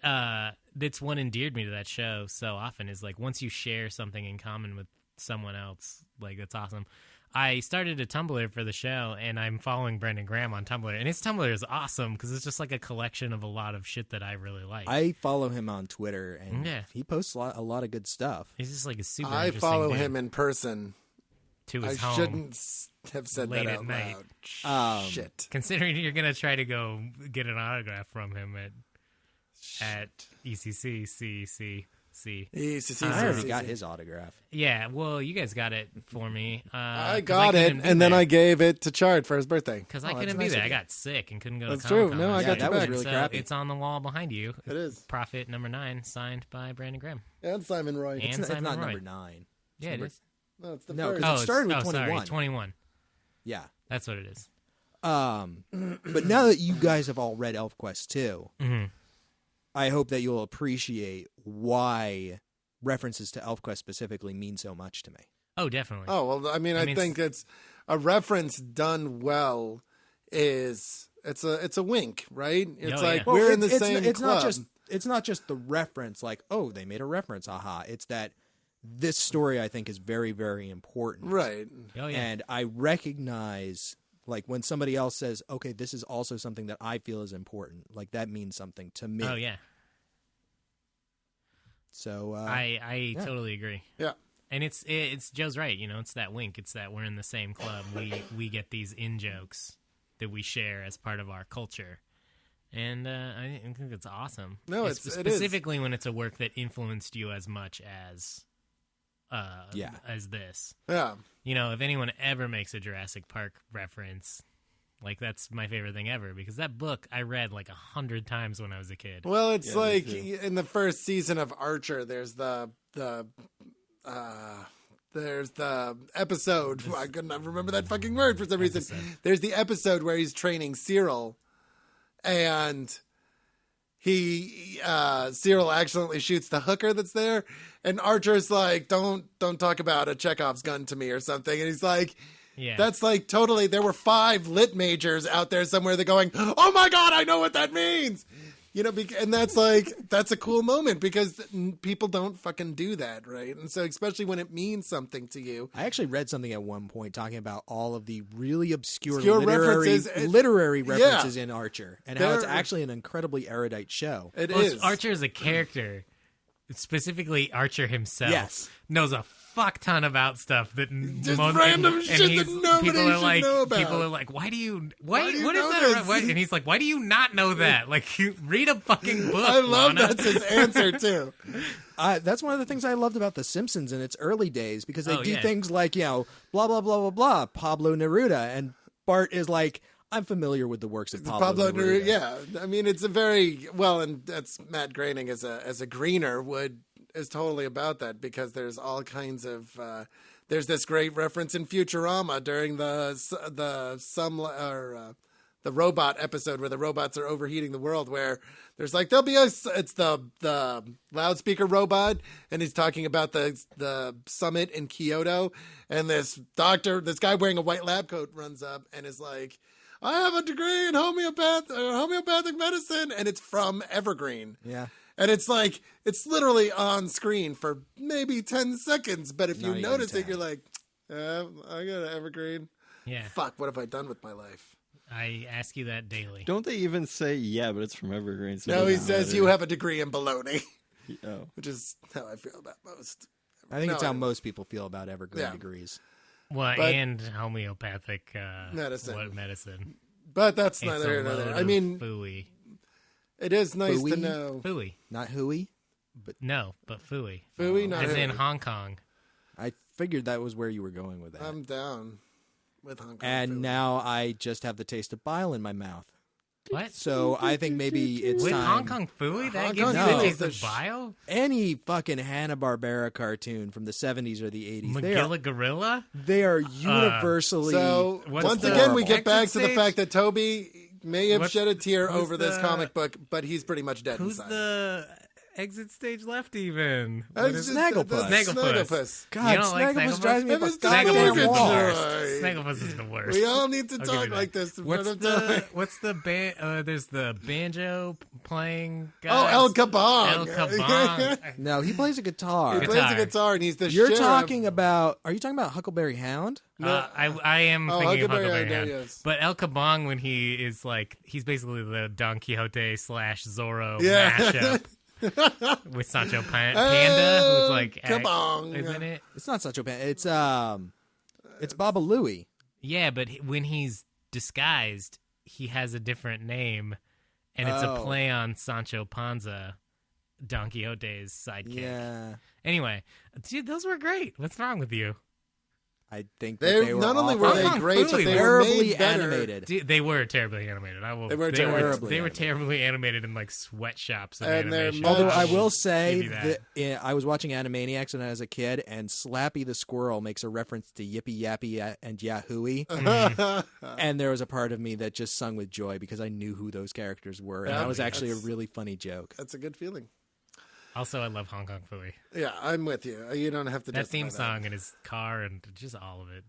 that's what endeared me to that show so often, is like once you share something in common with someone else, like, that's awesome. I started a Tumblr for the show, and I'm following Brandon Graham on Tumblr, and his Tumblr is awesome because it's just like a collection of a lot of shit that I really like. I follow him on Twitter, and he posts a lot of good stuff. He's just like a super I interesting follow dude. him in person. To his I home. shouldn't have said late that at out night. loud. Shit. Considering you're going to try to go get an autograph from him at ECC. I already got his autograph. Yeah, well, you guys got it for me. I got it, and then I gave it to Chard for his birthday. Because I couldn't be there. I got sick and couldn't go That's to true. Comic-Con. No, I got that you was back. really So crappy. it's on the wall behind you. It is. Prophet number 9, signed by Brandon Graham. And Simon Roy. And It's Simon not Roy. number 9. Yeah, it is. No, it's the No, first. 'cause it started with oh, 21. Sorry, 21. Yeah. That's what it is. But now that you guys have all read Elfquest too, Mm-hmm. I hope that you'll appreciate why references to Elfquest specifically mean so much to me. Oh, definitely. Oh, well, I mean, I think it's a reference done well is it's a wink, right? It's like yeah. we're in the same it's club. It's not just the reference like, oh, they made a reference, aha. It's that this story I think is very, very important. Right. Oh, yeah. And I recognize like when somebody else says, okay, this is also something that I feel is important, like that means something to me. Oh, yeah. So I totally agree. Yeah. And it's Joe's right. You know, it's that wink. It's that we're in the same club. We get these in jokes that we share as part of our culture, and I think it's awesome. No, it's it specifically when it's a work that influenced you as much as as this. Yeah. You know, if anyone ever makes a Jurassic Park reference, like, that's my favorite thing ever, because that book I read like 100 times when I was a kid. Well, it's like in the first season of Archer, there's the episode. I couldn't remember that fucking word for some reason. There's the episode where he's training Cyril, and Cyril accidentally shoots the hooker that's there, and Archer's like, "Don't talk about a Chekhov's gun to me" or something, and he's like. Yeah. That's like totally, there were 5 lit majors out there somewhere that going, oh my God, I know what that means. You know, and that's like, that's a cool moment because people don't fucking do that, right? And so especially when it means something to you. I actually read something at one point talking about all of the really obscure references, literary references in Archer and how it's actually an incredibly erudite show. It is. Archer is a character, specifically Archer himself, knows a fuck ton about stuff that just random shit that nobody should know about. People are like, what is that? What? And he's like, why do you not know that? Like, you read a fucking book. I love Lana. that's his answer too. That's one of the things I loved about The Simpsons in its early days because they do yeah. things like, you know, blah, blah, blah, blah, blah, Pablo Neruda. And Bart is like, I'm familiar with the works of Pablo Neruda. Yeah. I mean, it's a very, well, and that's Matt Groening as a greener is totally about that because there's all kinds of there's this great reference in Futurama during the robot episode where the robots are overheating the world, where there's like it's the loudspeaker robot, and he's talking about the summit in Kyoto, and this guy wearing a white lab coat runs up and is like, I have a degree in homeopathic medicine, and it's from Evergreen. Yeah. And it's like, it's literally on screen for maybe 10 seconds. But if Not you even notice 10. it, you're like, I got an evergreen. Yeah. Fuck, what have I done with my life? I ask you that daily. Don't they even say, yeah, but it's from Evergreen? So it No, he doesn't says matter. you have a degree in baloney, Oh. which is how I feel about most. I think it's No, how most people feel about evergreen Yeah. degrees. Well, But- and homeopathic Medicine. medicine. But that's It's neither here a nor there. load I of mean, phooey. it is nice Fooey? to know. Phooey. Not hooey. No, but phooey. Phooey, not As in hooey. Hong Kong. I figured that was where you were going with that. I'm down with Hong Kong. and food. now I just have the taste of bile in my mouth. What? So I think maybe it's With time. Hong Kong phooey? That Hong gives Kong you the phooey taste is of the bile? Any fucking Hanna-Barbera cartoon from the 70s or the 80s, they are, Magilla Gorilla? they are universally... So What's once the again, we get exit back to the stage? fact that Toby may have What's- shed a tear who's over this the- comic book, but he's pretty much dead Who's inside. the exit stage left even? Uh, What is it? Snagglepuss. Snagglepuss. God, You don't like Snagglepuss Snagglepuss? drives me up That a was the goddamn Snagglepuss is the Snagglepuss. wall. worst. Snagglepuss is the worst. We all need to I'll give talk you that. like this in What's front of time. what's the there's the banjo playing guy. Oh, El Kabong. El Kabong. No, he plays a guitar. He plays a Guitar. guitar, and he's the You're sheriff. talking about... Are you talking about Huckleberry Hound? I am Oh, thinking of Huckleberry Huckleberry Hound, Hound. yes. But El Kabong, when he is like, he's basically the Don Quixote / Zorro Yeah. mashup with Sancho Panda, who's like, Kabong. isn't it? It's not Sancho Panza. It's Baba Louie. Yeah, but when he's disguised, he has a different name, and it's a Oh. play on Sancho Panza, Don Quixote's sidekick. Yeah. Anyway, dude, those were great. What's wrong with you? I think that They they were not only were awful. they Hong Kong great, but Phooey they was were terribly made better. animated. Dude, they were terribly animated. They were terribly They were animated. terribly animated in like sweatshops of And they're animation. Although I Much. will Give say you that. that I was watching Animaniacs when I was a kid, and Slappy the Squirrel makes a reference to Yippee Yappy and Yahooey, and there was a part of me that just sung with joy because I knew who those characters were, and Yeah, that was actually a that's- really funny joke. That's a good feeling. Also, I love Hong Kong Phooey. Yeah, I'm with you. You don't have to That justify thing song and his car and just all of it.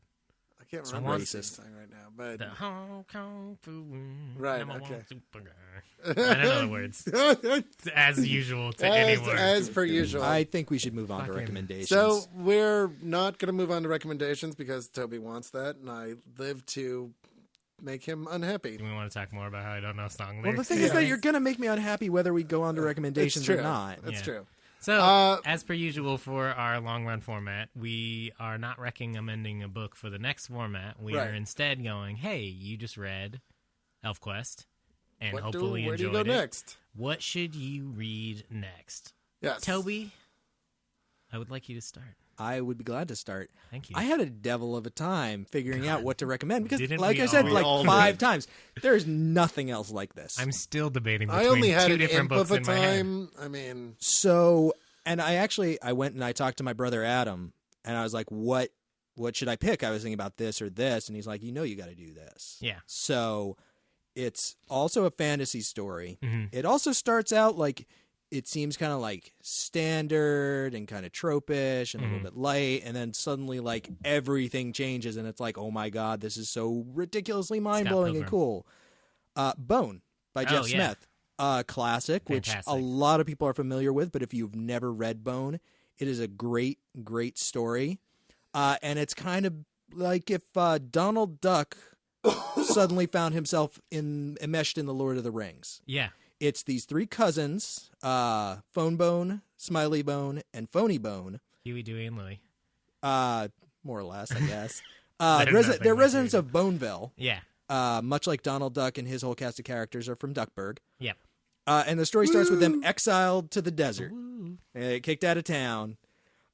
I can't So remember racist. the song right now, but The Hong Kong Phooey. Right, number okay. one super guy. I don't know the words. As usual to anyone. as per usual. I think we should move on to Fucking- recommendations. So we're not going to move on to recommendations because Toby wants that, and I live to make him unhappy. Do we want to talk more about how I don't know song lyrics? well, the thing is that you're going to make me unhappy whether we go on to recommendations It's true. or not. That's Yeah. true. So, as per usual for our long run format, we are not recommending a book for the next format. We Right. are instead going, hey, you just read Elfquest and Where hopefully do you enjoyed go it. next? What should you read next? Yes, Toby, I would like you to start. I would be glad to start. Thank you. I had a devil of a time figuring out what to recommend because, Didn't like we I said, all? like We all 5 did. times, there's nothing else like this. I'm still debating I between only had two an different imp books of a in my head. time. I mean, So, and I went and I talked to my brother Adam, and I was like, what should I pick? I was thinking about this or this, and he's like, you got to do this. Yeah. So, it's also a fantasy story. Mhm. It also starts out like it seems kind of like standard and kind of tropish and a little bit light, and then suddenly like everything changes, and it's like, oh my god, this is so ridiculously mind blowing and Pilgrim. cool. Bone by Jeff yeah. Smith. Classic, which Fantastic. a lot of people are familiar with, but if you've never read Bone, it is a great, great story. And it's kind of like if Donald Duck suddenly found himself enmeshed in the Lord of the Rings. Yeah. It's these 3 cousins, Phone Bone, Smiley Bone, and Phony Bone, Huey, Dewey, and Louie. more or less, I guess. They're nothing They're like residents you. of Boneville, Yeah. much like Donald Duck and his whole cast of characters are from Duckburg. Yep. And the story starts with them exiled to the desert, kicked out of town,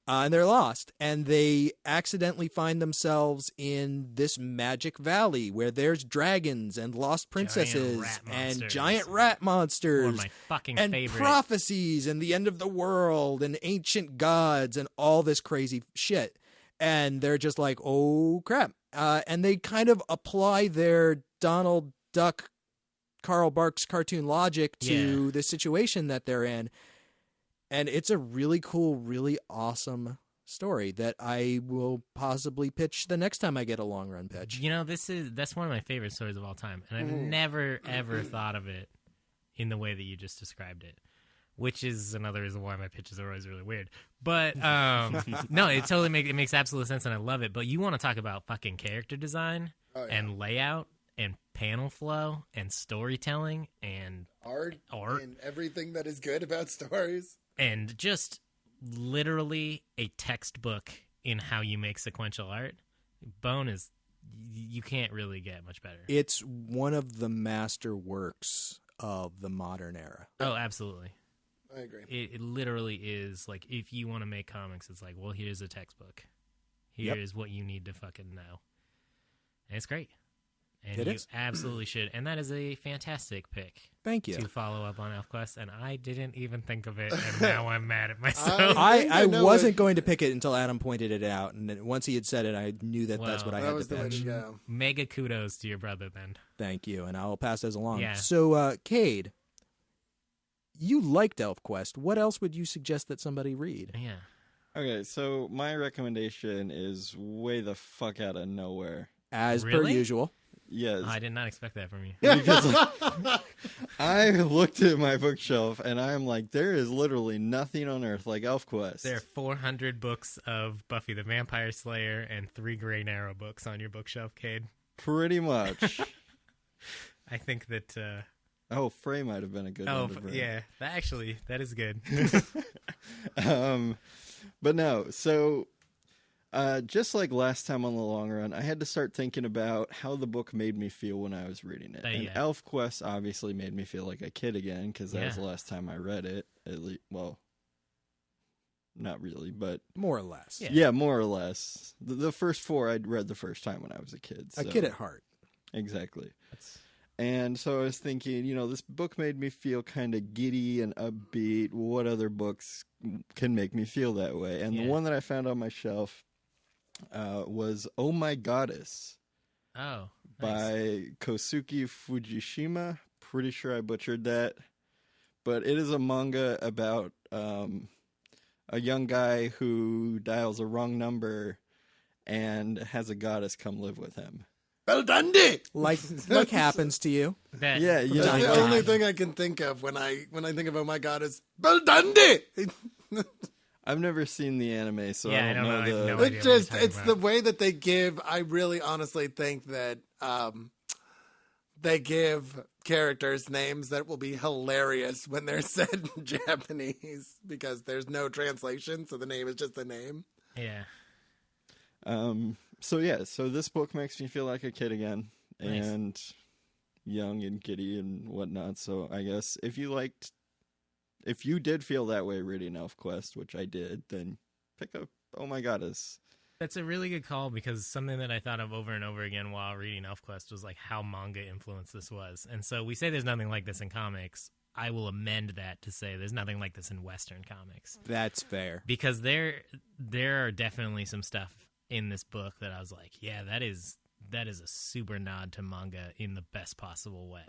and they're lost. And they accidentally find themselves in this magic valley where there's dragons and lost princesses rat and monsters. giant rat monsters. One of my fucking and favorite. prophecies and the end of the world and ancient gods and all this crazy shit. And they're just like, oh, crap. And they kind of apply their Donald Duck, Carl Barks cartoon logic to the situation that they're in. And it's a really cool, really awesome story that I will possibly pitch the next time I get a long run pitch. You know, that's one of my favorite stories of all time, and I've never ever thought of it in the way that you just described it. which is another reason why my pitches are always really weird. But no, it totally makes absolute sense, and I love it. But you want to talk about fucking character design and layout and panel flow and storytelling and art and everything that is good about stories. And just literally a textbook in how you make sequential art. Bone is, you can't really get much better. It's one of the master works of the modern era. Oh, absolutely. I agree. It literally is like, if you want to make comics, it's like, well, here's a textbook. Here's what you need to fucking know. And it's great. And you absolutely should. And that is a fantastic pick. Thank you. To follow up on Elfquest. And I didn't even think of it. And now I'm mad at myself. I wasn't going to pick it until Adam pointed it out. And then once he had said it, I knew that's what I had to pitch. Mega kudos to your brother then. Thank you. And I'll pass those along. Yeah. So, Cade, you liked Elfquest. What else would you suggest that somebody read? Yeah. Okay, so my recommendation is way the fuck out of nowhere. As per usual. Yes. I did not expect that from you. Because I looked at my bookshelf and I'm like, there is literally nothing on earth like Elfquest. There are 400 books of Buffy the Vampire Slayer and 3 Green Arrow books on your bookshelf, Cade. Pretty much. I think that... Frey might have been a good one to bring. Yeah. That is good. But no, so... just like last time on the long run, I had to start thinking about how the book made me feel when I was reading it. And Elfquest obviously made me feel like a kid again, because that was the last time I read it. At least, well, not really, but more or less. Yeah, more or less. The first 4 I'd read the first time when I was a kid. So. A kid at heart. Exactly. And so I was thinking, this book made me feel kind of giddy and upbeat. What other books can make me feel that way? And the one that I found on my shelf was Oh My Goddess. Oh, nice. By Kosuke Fujishima. Pretty sure I butchered that. But it is a manga about a young guy who dials a wrong number and has a goddess come live with him. Well done, Dick! Like happens to you. That's the only thing I can think of when I think of Oh My Goddess. Well done, Dick! I've never seen the anime, so I don't know the... It's the way that they give... I really honestly think that they give characters names that will be hilarious when they're said in Japanese, because there's no translation, so the name is just the name. Yeah. So this book makes me feel like a kid again, and young and giddy and whatnot. So I guess if you did feel that way reading Elfquest, which I did, then pick up Oh My Goddess. That's a really good call, because something that I thought of over and over again while reading Elfquest was like how manga influenced this was. And so we say there's nothing like this in comics. I will amend that to say there's nothing like this in Western comics. That's fair. Because there are definitely some stuff in this book that I was like, yeah, that is a super nod to manga in the best possible way.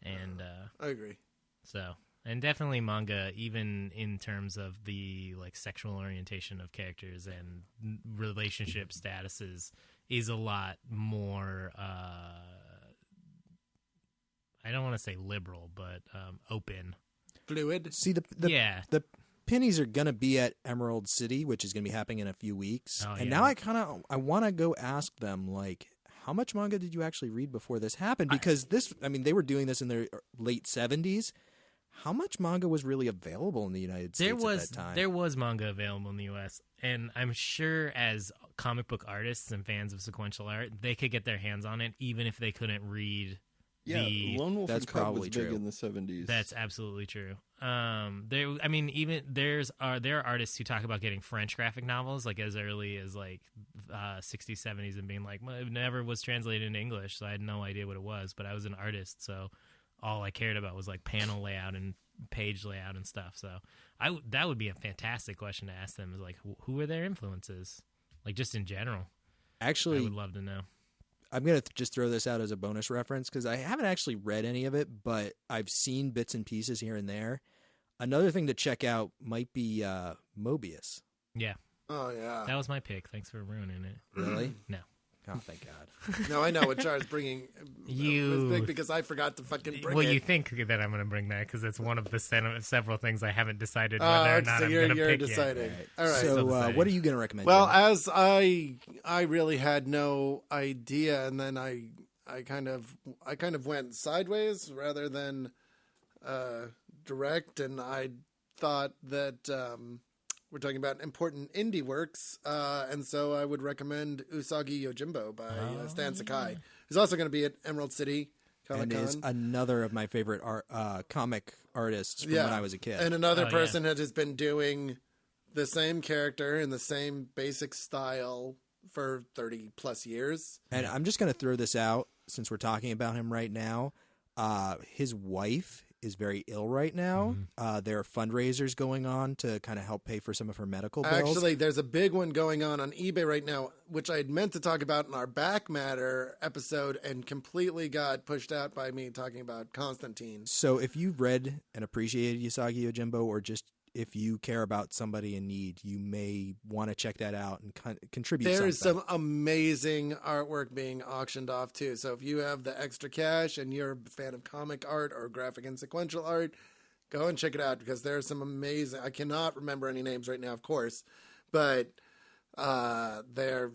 I agree. So, and definitely manga, even in terms of the like sexual orientation of characters and relationship statuses, is a lot more. I don't want to say liberal, but open, fluid. See the Pennies are going to be at Emerald City, which is going to be happening in a few weeks. Now I want to go ask them, like, how much manga did you actually read before this happened? Because they were doing this in their late 70s. How much manga was really available in the United States at that time? There was manga available in the U.S., and I'm sure as comic book artists and fans of sequential art, they could get their hands on it, even if they couldn't read. Lone Wolf and Cub was big in the 70s. That's absolutely true. There are artists who talk about getting French graphic novels like as early as like 60s, 70s, and being like, well, it never was translated into English, so I had no idea what it was. But I was an artist, so all I cared about was like panel layout and page layout and stuff. So that would be a fantastic question to ask them. Is like, who are their influences? Like just in general. Actually, I would love to know. I'm going to just throw this out as a bonus reference because I haven't actually read any of it, but I've seen bits and pieces here and there. Another thing to check out might be Mobius. Yeah. Oh, yeah. That was my pick. Thanks for ruining it. Really? No. Oh, thank God. No, I know what Char's bringing. was big because I forgot to fucking bring it. Well, you think that I'm going to bring that because it's one of the several things I haven't decided whether or not so I'm going to pick deciding. yet. All right. So, what are you going to recommend? Well, John? as I really had no idea, and then I kind of went sideways rather than direct, and I thought that we're talking about important indie works, and so I would recommend Usagi Yojimbo by Stan Sakai. He's also going to be at Emerald City Comic-Con. And is another of my favorite comic artists from when I was a kid. And another person that has been doing the same character in the same basic style for 30 plus years. And I'm just going to throw this out since we're talking about him right now. His wife is very ill right now. There are fundraisers going on to kind of help pay for some of her medical bills. Actually, there's a big one going on eBay right now, which I had meant to talk about in our Back Matter episode and completely got pushed out by me talking about Constantine. So if you've read and appreciated Usagi Yojimbo, or just if you care about somebody in need, you may want to check that out and contribute There's something. some amazing artwork being auctioned off, too. So if you have the extra cash and you're a fan of comic art or graphic and sequential art, go and check it out because there's some amazing... I cannot remember any names right now, of course, but I've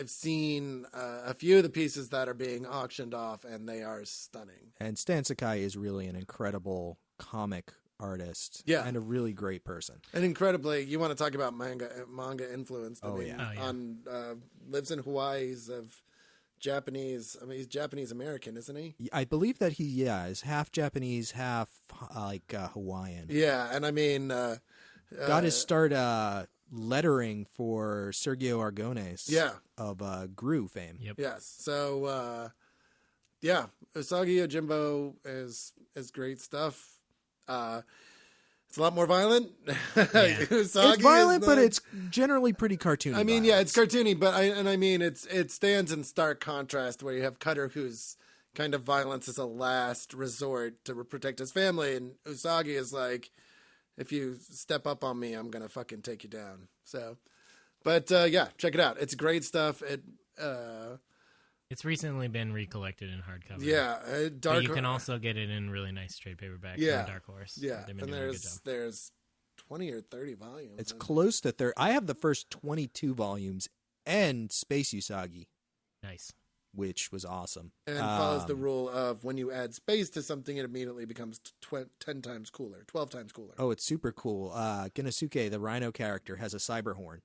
seen a few of the pieces that are being auctioned off, and they are stunning. And Stan Sakai is really an incredible comic artist and a really great person. And incredibly, you want to talk about manga influence. Lives in Hawaii. He's of Japanese. I mean, he's Japanese American, isn't he? I believe that he is half Japanese, half Hawaiian. Yeah, and I mean, got his start lettering for Sergio Aragonés. Of Gru fame. Yep. Yes. So Usagi Yojimbo is great stuff. It's a lot more violent. It's violent, but it's generally pretty cartoony. I mean, violence. it's cartoony, but it stands in stark contrast where you have Cutter, whose kind of violence is a last resort to protect his family, and Usagi is like, if you step up on me, I'm gonna fucking take you down. So, but check it out. It's great stuff. It's recently been recollected in hardcover. Yeah, but you can also get it in really nice trade paperback from Dark Horse. Yeah, They've been and doing a good job. there's 20 or 30 volumes. It's close to 30. I have the first 22 volumes and Space Usagi. Nice. Which was awesome. And follows the rule of when you add space to something, it immediately becomes 10 times cooler, 12 times cooler. Oh, it's super cool. Genosuke, the rhino character, has a cyber horn.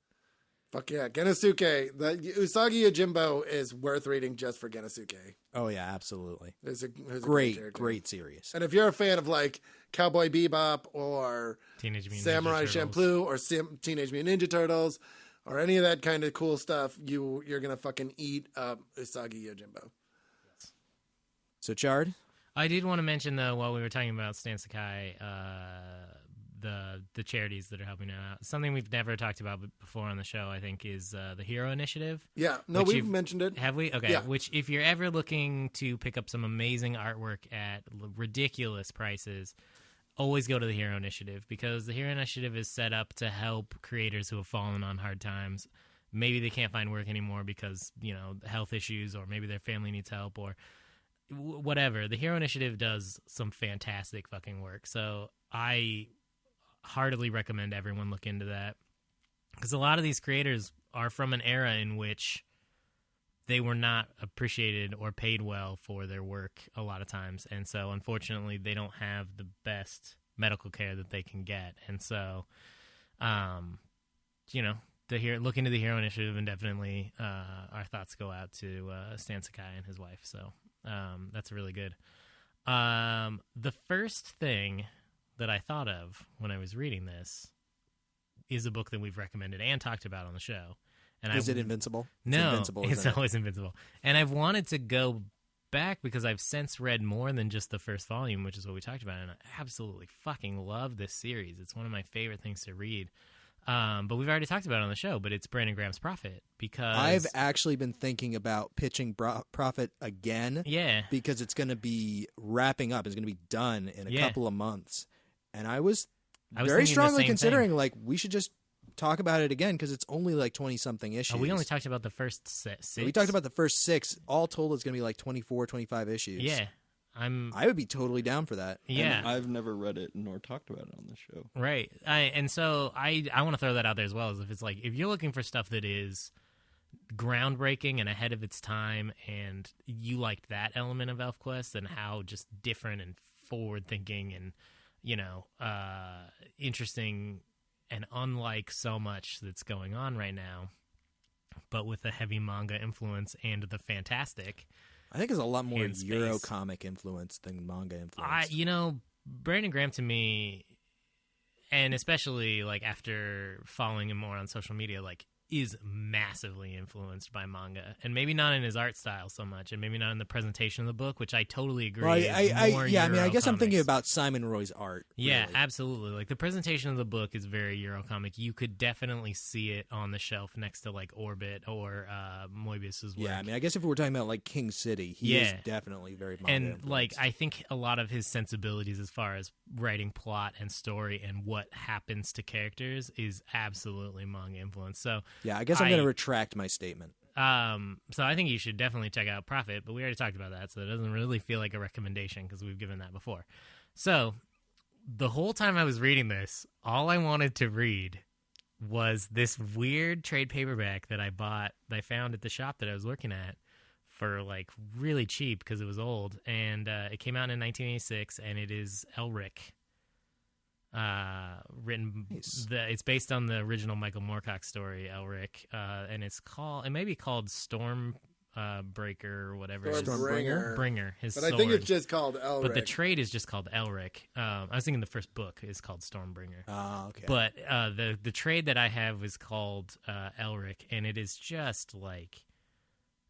Fuck yeah, Genosuke. The Usagi Yojimbo is worth reading just for Genosuke. Oh yeah, absolutely. It's a great series. And if you're a fan of like Cowboy Bebop or Teenage Mutant Samurai Ninja Turtles. Champloo or Teenage Mutant Ninja Turtles or any of that kind of cool stuff, you're gonna fucking eat up Usagi Yojimbo. So Chard, I did want to mention though, while we were talking about Stan Sakai, the charities that are helping out. Something we've never talked about before on the show, I think, is the Hero Initiative. Yeah, no, we've mentioned it. Have we? Okay. Yeah. Which, if you're ever looking to pick up some amazing artwork at ridiculous prices, always go to the Hero Initiative, because the Hero Initiative is set up to help creators who have fallen on hard times. Maybe they can't find work anymore because, health issues, or maybe their family needs help, or whatever. The Hero Initiative does some fantastic fucking work. So I heartily recommend everyone look into that, because a lot of these creators are from an era in which they were not appreciated or paid well for their work a lot of times, and so unfortunately they don't have the best medical care that they can get. And so look into the Hero Initiative, and definitely our thoughts go out to Stan Sakai and his wife. So that's really good. The first thing that I thought of when I was reading this is a book that we've recommended and talked about on the show. And is it Invincible? No, it's always Invincible. And I've wanted to go back because I've since read more than just the first volume, which is what we talked about, and I absolutely fucking love this series. It's one of my favorite things to read. But we've already talked about it on the show, but it's Brandon Graham's Prophet, because I've actually been thinking about pitching Prophet again. Yeah. Because it's going to be wrapping up. It's going to be done in a couple of months. And I was very strongly considering, we should just talk about it again because it's only like 20-something issues. We only talked about the first 6. We talked about the first 6. All told, it's going to be like 24, 25 issues. Yeah. I would be totally down for that. Yeah. And I've never read it nor talked about it on the show. Right. And so I want to throw that out there as well, as if it's like, if you're looking for stuff that is groundbreaking and ahead of its time, and you liked that element of Elfquest and how just different and forward-thinking and, interesting and unlike so much that's going on right now, but with a heavy manga influence and the fantastic. I think it's a lot more And space. Euro comic influence than manga influence. Brandon Graham to me, and especially like after following him more on social media, like is massively influenced by manga, and maybe not in his art style so much, and maybe not in the presentation of the book, which I totally agree. Well, I guess I'm thinking Euro-comics. about Simon Roy's art. Yeah, really. absolutely. Like the presentation of the book is very Eurocomic. You could definitely see it on the shelf next to like Orbit or Moebius's work. Yeah, I mean, I guess if we're talking about like King City, he is definitely very manga and influenced. like I think a lot of his sensibilities as far as writing plot and story and what happens to characters is absolutely manga influenced. So yeah, I guess I'm going to retract my statement. so I think you should definitely check out Prophet, but we already talked about that, so it doesn't really feel like a recommendation because we've given that before. So the whole time I was reading this, all I wanted to read was this weird trade paperback that I found at the shop that I was working at for like really cheap because it was old, and it came out in 1986, and it is Elric. Written. Nice. It's based on the original Michael Moorcock story, Elric, and it may be called Storm Breaker or whatever. Stormbringer. Bringer. His But sword. I think it's just called Elric. But the trade is just called Elric. I was thinking the first book is called Stormbringer. Oh, okay. But the trade that I have is called Elric, and it is just like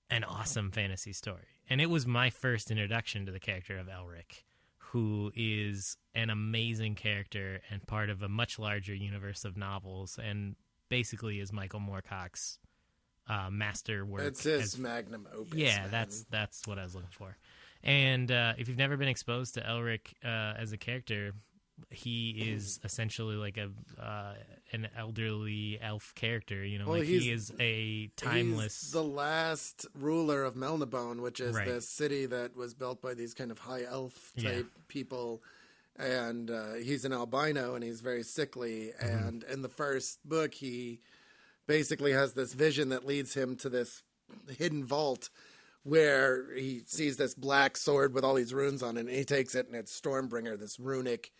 an awesome fantasy story. And it was my first introduction to the character of Elric, who is an amazing character and part of a much larger universe of novels, and basically is Michael Moorcock's masterwork. It's his magnum opus. Yeah, man. that's what I was looking for. And if you've never been exposed to Elric as a character, he is essentially like an elderly elf character. Well, he is a timeless. He's the last ruler of Melnibone, which is Right. this city that was built by these kind of high elf type people. And he's an albino, and he's very sickly. Mm-hmm. And in the first book, he basically has this vision that leads him to this hidden vault where he sees this black sword with all these runes on it, and he takes it, and it's Stormbringer, this runic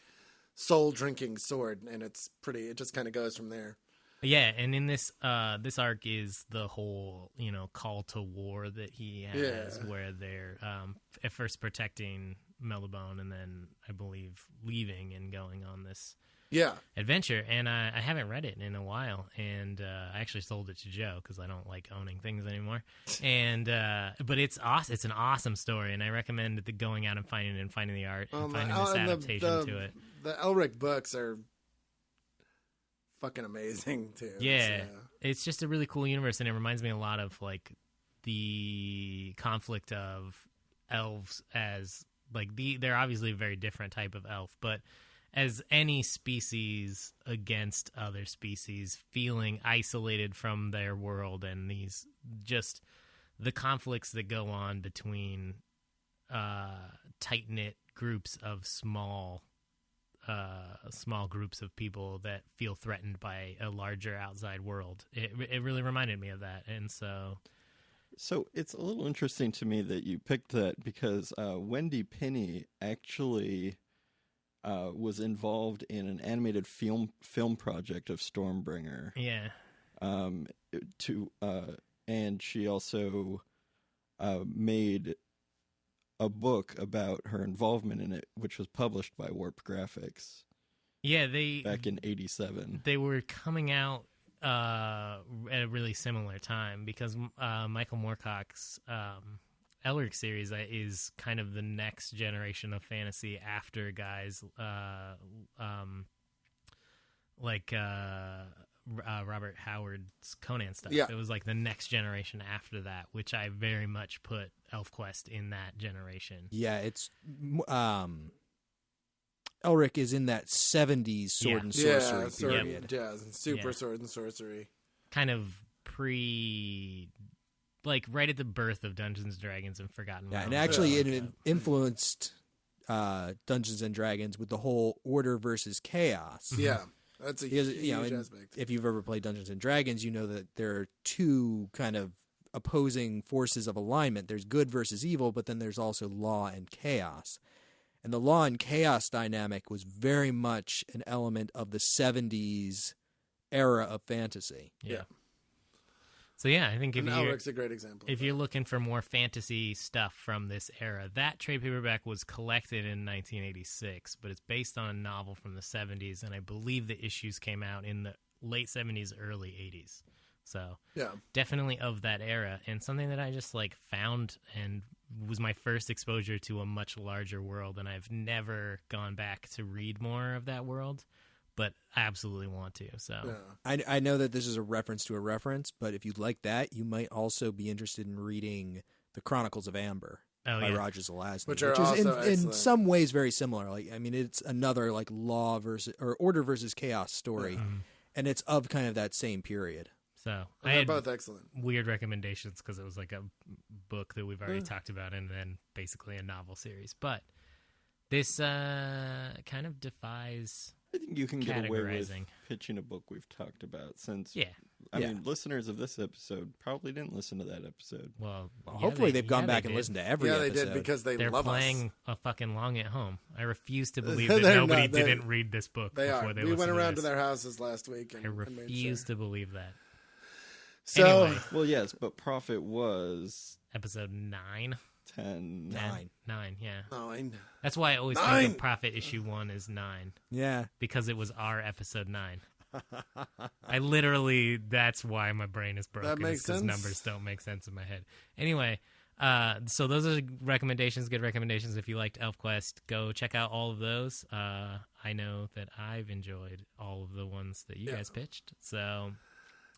soul-drinking sword, and it just kind of goes from there. Yeah, and in this arc is the whole call to war that he has, where they're at first protecting Melibone, and then I believe leaving and going on this adventure. And I haven't read it in a while, and I actually sold it to Joe because I don't like owning things anymore. And but it's awesome. It's an awesome story, and I recommend going out and finding it and finding the art and finding this adaptation to it. The Elric books are fucking amazing too. Yeah, it's just a really cool universe, and it reminds me a lot of like the conflict of elves as like they're obviously a very different type of elf, but as any species against other species, feeling isolated from their world, and these just the conflicts that go on between tight-knit groups of small groups of people that feel threatened by a larger outside world. It really reminded me of that, and so it's a little interesting to me that you picked that because Wendy Pini actually was involved in an animated film project of Stormbringer. Yeah. And she also made a book about her involvement in it, which was published by Warp Graphics. Yeah, back in '87. They were coming out at a really similar time because Michael Moorcock's Elric series is kind of the next generation of fantasy after guys like Robert Howard's Conan stuff. Yeah. It was like the next generation after that, which I very much put Elfquest in that generation. Yeah, it's Elric is in that 70s sword and sorcery period. Super sword and sorcery. Kind of right at the birth of Dungeons & Dragons and Forgotten Realms. And actually it influenced Dungeons & Dragons with the whole order versus chaos. Yeah, that's a huge aspect. If you've ever played Dungeons & Dragons, you know that there are two kind of opposing forces of alignment. There's good versus evil, but then there's also law and chaos. And the law and chaos dynamic was very much an element of the 70s era of fantasy. Yeah. So yeah, I think Elric's a great example. If you're looking for more fantasy stuff from this era, that trade paperback was collected in 1986, but it's based on a novel from the 70s, and I believe the issues came out in the late 70s, early 80s. So definitely of that era, and something that I just found and was my first exposure to a much larger world, and I've never gone back to read more of that world, but I absolutely want to. So I know that this is a reference to a reference, but if you'd like that, you might also be interested in reading The Chronicles of Amber by Roger Zelazny, which is in some ways very similar. It's another law versus or order versus chaos story, and it's of kind of that same period. So they're both excellent. Weird recommendations because it was a book that we've already talked about, and then basically a novel series. But this kind of defies. I think you can get away with pitching a book we've talked about since. I mean, listeners of this episode probably didn't listen to that episode. Well, hopefully they've gone back and listened to every episode. Yeah, they did because they're love playing a fucking long at home. I refuse to believe that nobody didn't read this book before they listened to this. We went around to their houses last week. I refuse to believe that. So, anyway, well, yes, but Prophet was episode 9. 10. 9, yeah. 9. That's why I always think of Prophet issue 1 is 9. Yeah. Because it was our episode 9. That's why my brain is broken. That makes sense. Because numbers don't make sense in my head. Anyway, so those are recommendations, good recommendations. If you liked Elfquest, go check out all of those. I know that I've enjoyed all of the ones that you guys pitched.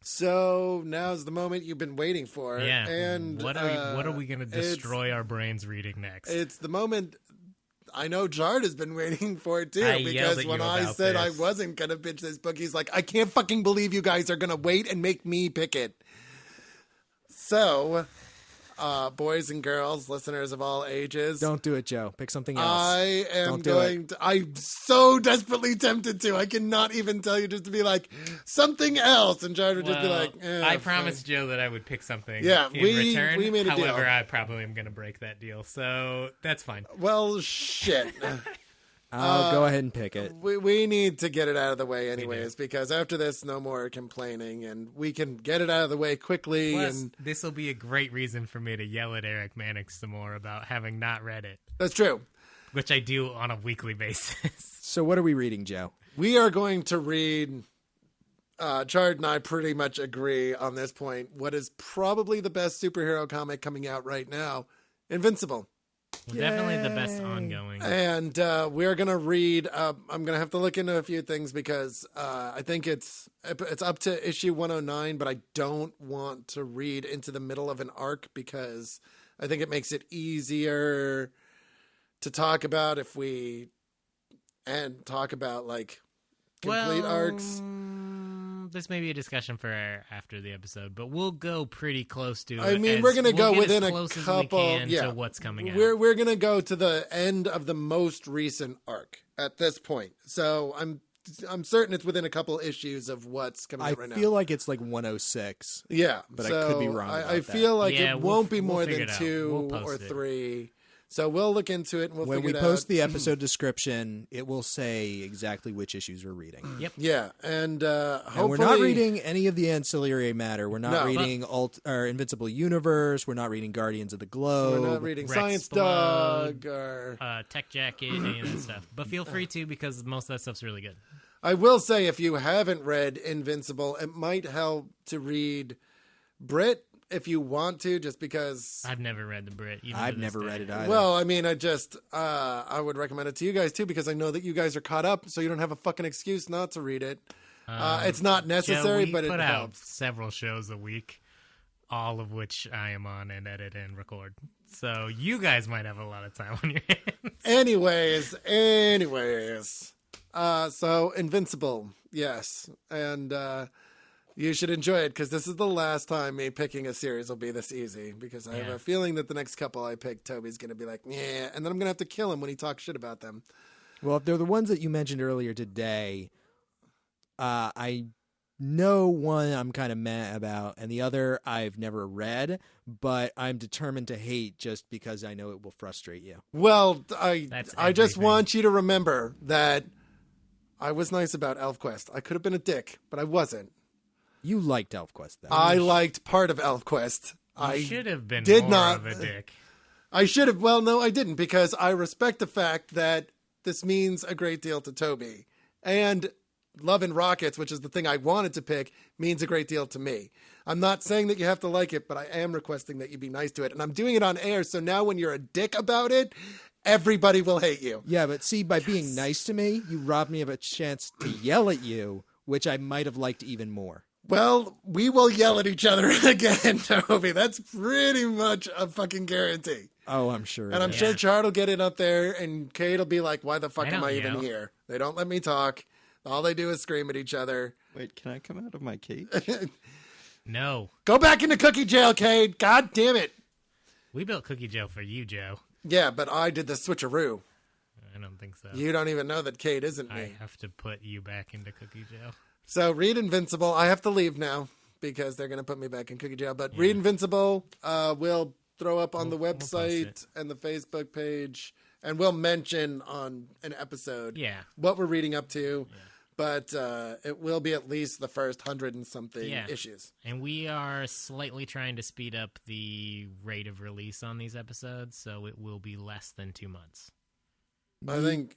So now's the moment you've been waiting for. Yeah. And what are we going to destroy our brains reading next? It's the moment I know Jard has been waiting for it too. Because when I said I wasn't going to pitch this book, he's like, I can't fucking believe you guys are going to wait and make me pick it. So, boys and girls, listeners of all ages. Don't do it, Joe. Pick something else. I am going to. I'm so desperately tempted to. I cannot even tell you just to be like, something else. And Jared would just be like, I promised Joe that I would pick something in return. We made a deal. However, I probably am going to break that deal. So that's fine. Well, shit. I'll go ahead and pick it. We need to get it out of the way anyways, because after this, no more complaining, and we can get it out of the way quickly. Plus, and this will be a great reason for me to yell at Eric Mannix some more about having not read it. That's true. Which I do on a weekly basis. So what are we reading, Joe? We are going to read, Chard and I pretty much agree on this point, what is probably the best superhero comic coming out right now, Invincible. Well, definitely the best ongoing. And we're going to read, I'm going to have to look into a few things because I think it's up to issue 109, but I don't want to read into the middle of an arc because I think it makes it easier to talk about if we talk about complete arcs. This may be a discussion for after the episode, but we'll go pretty close to it. I mean, we're going to go within a couple to what's coming out. We're going to go to the end of the most recent arc at this point. So I'm certain it's within a couple issues of what's coming out right now. I feel like it's 106. Yeah, but I could be wrong. I feel like it won't be more than 2 or 3. So we'll look into it and we'll figure it out. When we post the episode description, it will say exactly which issues we're reading. Yep. Yeah, and hopefully... we're not reading any of the ancillary matter. We're not reading Invincible Universe. We're not reading Guardians of the Globe. We're not reading Rex Science Blood, Dog or... Tech Jacket, any of that stuff. But feel free to because most of that stuff's really good. I will say, if you haven't read Invincible, it might help to read Brit if you want to, just because... I've never read the Brit. I've never read it either. Well, I mean, I would recommend it to you guys, too, because I know that you guys are caught up, so you don't have a fucking excuse not to read it. It's not necessary, Joe, but it put out helps. several shows a week. all of which I am on and edit and record. So you guys might have a lot of time on your hands. Anyways. So Invincible, yes. And you should enjoy it, because this is the last time me picking a series will be this easy, because I have a feeling that the next couple I pick, Toby's going to be like, yeah, and then I'm going to have to kill him when he talks shit about them. Well, if they're the ones that you mentioned earlier today, I know one I'm kind of meh about, and the other I've never read, but I'm determined to hate just because I know it will frustrate you. Well, I just want you to remember that I was nice about Elfquest. I could have been a dick, but I wasn't. You liked Elfquest, though. I liked part of Elfquest. I should have been more of a dick. I should have. Well, no, I didn't, because I respect the fact that this means a great deal to Toby. And Love and Rockets, which is the thing I wanted to pick, means a great deal to me. I'm not saying that you have to like it, but I am requesting that you be nice to it. And I'm doing it on air, so now when you're a dick about it, everybody will hate you. Yeah, but see, by being nice to me, you robbed me of a chance to yell at you, which I might have liked even more. Well, we will yell at each other again, Toby. That's pretty much a fucking guarantee. Oh, I'm sure. And I'm sure Chard will get it up there, and Kate will be like, why the fuck am I even here? They don't let me talk. All they do is scream at each other. Wait, can I come out of my cage? No. Go back into cookie jail, Kate. God damn it. We built cookie jail for you, Joe. Yeah, but I did the switcheroo. I don't think so. You don't even know that Kate isn't me. I have to put you back into cookie jail. So read Invincible. I have to leave now because they're going to put me back in cookie jail. But read Invincible. We'll throw up on the website and the Facebook page. And we'll mention on an episode what we're reading up to. Yeah. But it will be at least the first 100 and something issues. And we are slightly trying to speed up the rate of release on these episodes, so it will be less than 2 months. I think,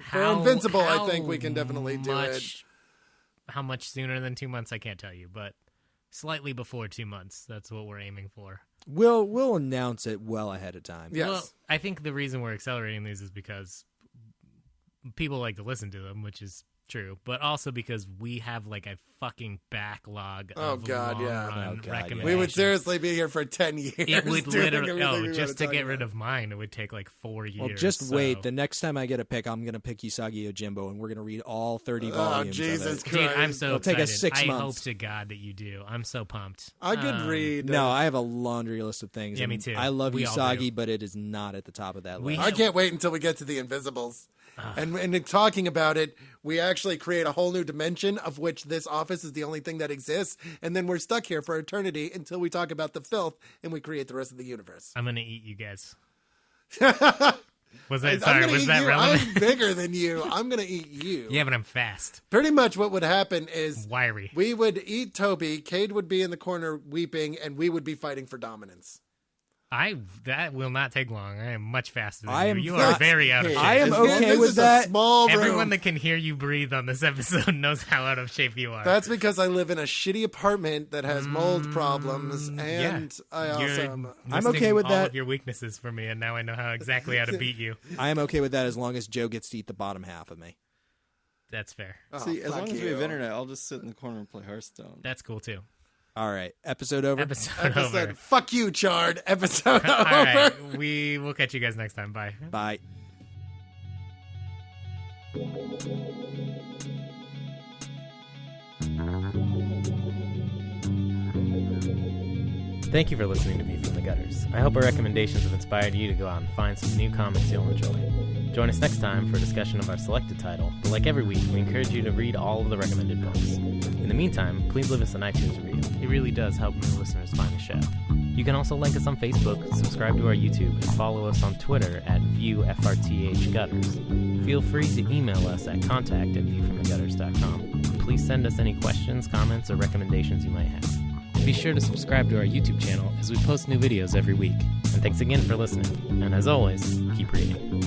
for Invincible, I think we can definitely do it. How much sooner than 2 months, I can't tell you, but slightly before 2 months. That's what we're aiming for. We'll announce it well ahead of time. Yes. Well, I think the reason we're accelerating these is because people like to listen to them, which is true, but also because we have like a fucking backlog of recommendations. We would seriously be here for 10 years. It would literally, just to get rid of mine, it would take like 4 years. Well, just wait. The next time I get a pick, I'm going to pick Usagi Yojimbo, and we're going to read all 30 volumes. Oh, Jesus of it. Christ. Dude, I'm so It'll excited. take us 6 months. I hope to God that you do. I'm so pumped. I could read. No, I have a laundry list of things. Yeah, me too. I love We all Usagi, do. but it is not at the top of that list. I can't wait until we get to the Invisibles. And in talking about it, we actually create a whole new dimension of which this office is the only thing that exists. And then we're stuck here for eternity until we talk about the filth and we create the rest of the universe. I'm going to eat you guys. Was that relevant? I'm bigger than you. I'm going to eat you. Yeah, but I'm fast. Pretty much what would happen is wiry. We would eat Toby, Cade would be in the corner weeping, and we would be fighting for dominance. That will not take long. I am much faster than you. You are very out of shape. I am okay with that. Everyone that can hear you breathe on this episode knows how out of shape you are. That's because I live in a shitty apartment that has mold problems, and I'm okay with that. All of your weaknesses for me, and now I know exactly how to beat you. I am okay with that as long as Joe gets to eat the bottom half of me. That's fair. See, as long as we have internet, I'll just sit in the corner and play Hearthstone. That's cool too. All right, episode over. Episode over. Fuck you, Chard. Episode over. All right, we will catch you guys next time. Bye. Bye. Thank you for listening to View from the Gutters. I hope our recommendations have inspired you to go out and find some new comics you'll enjoy. Join us next time for a discussion of our selected title, but like every week, we encourage you to read all of the recommended books. In the meantime, please leave us an iTunes review. It really does help new listeners find the show. You can also like us on Facebook, subscribe to our YouTube, and follow us on Twitter at ViewFRTHGutters. Feel free to email us at contact@viewfromthegutters.com. Please send us any questions, comments, or recommendations you might have. Be sure to subscribe to our YouTube channel as we post new videos every week. And thanks again for listening. And as always, keep reading.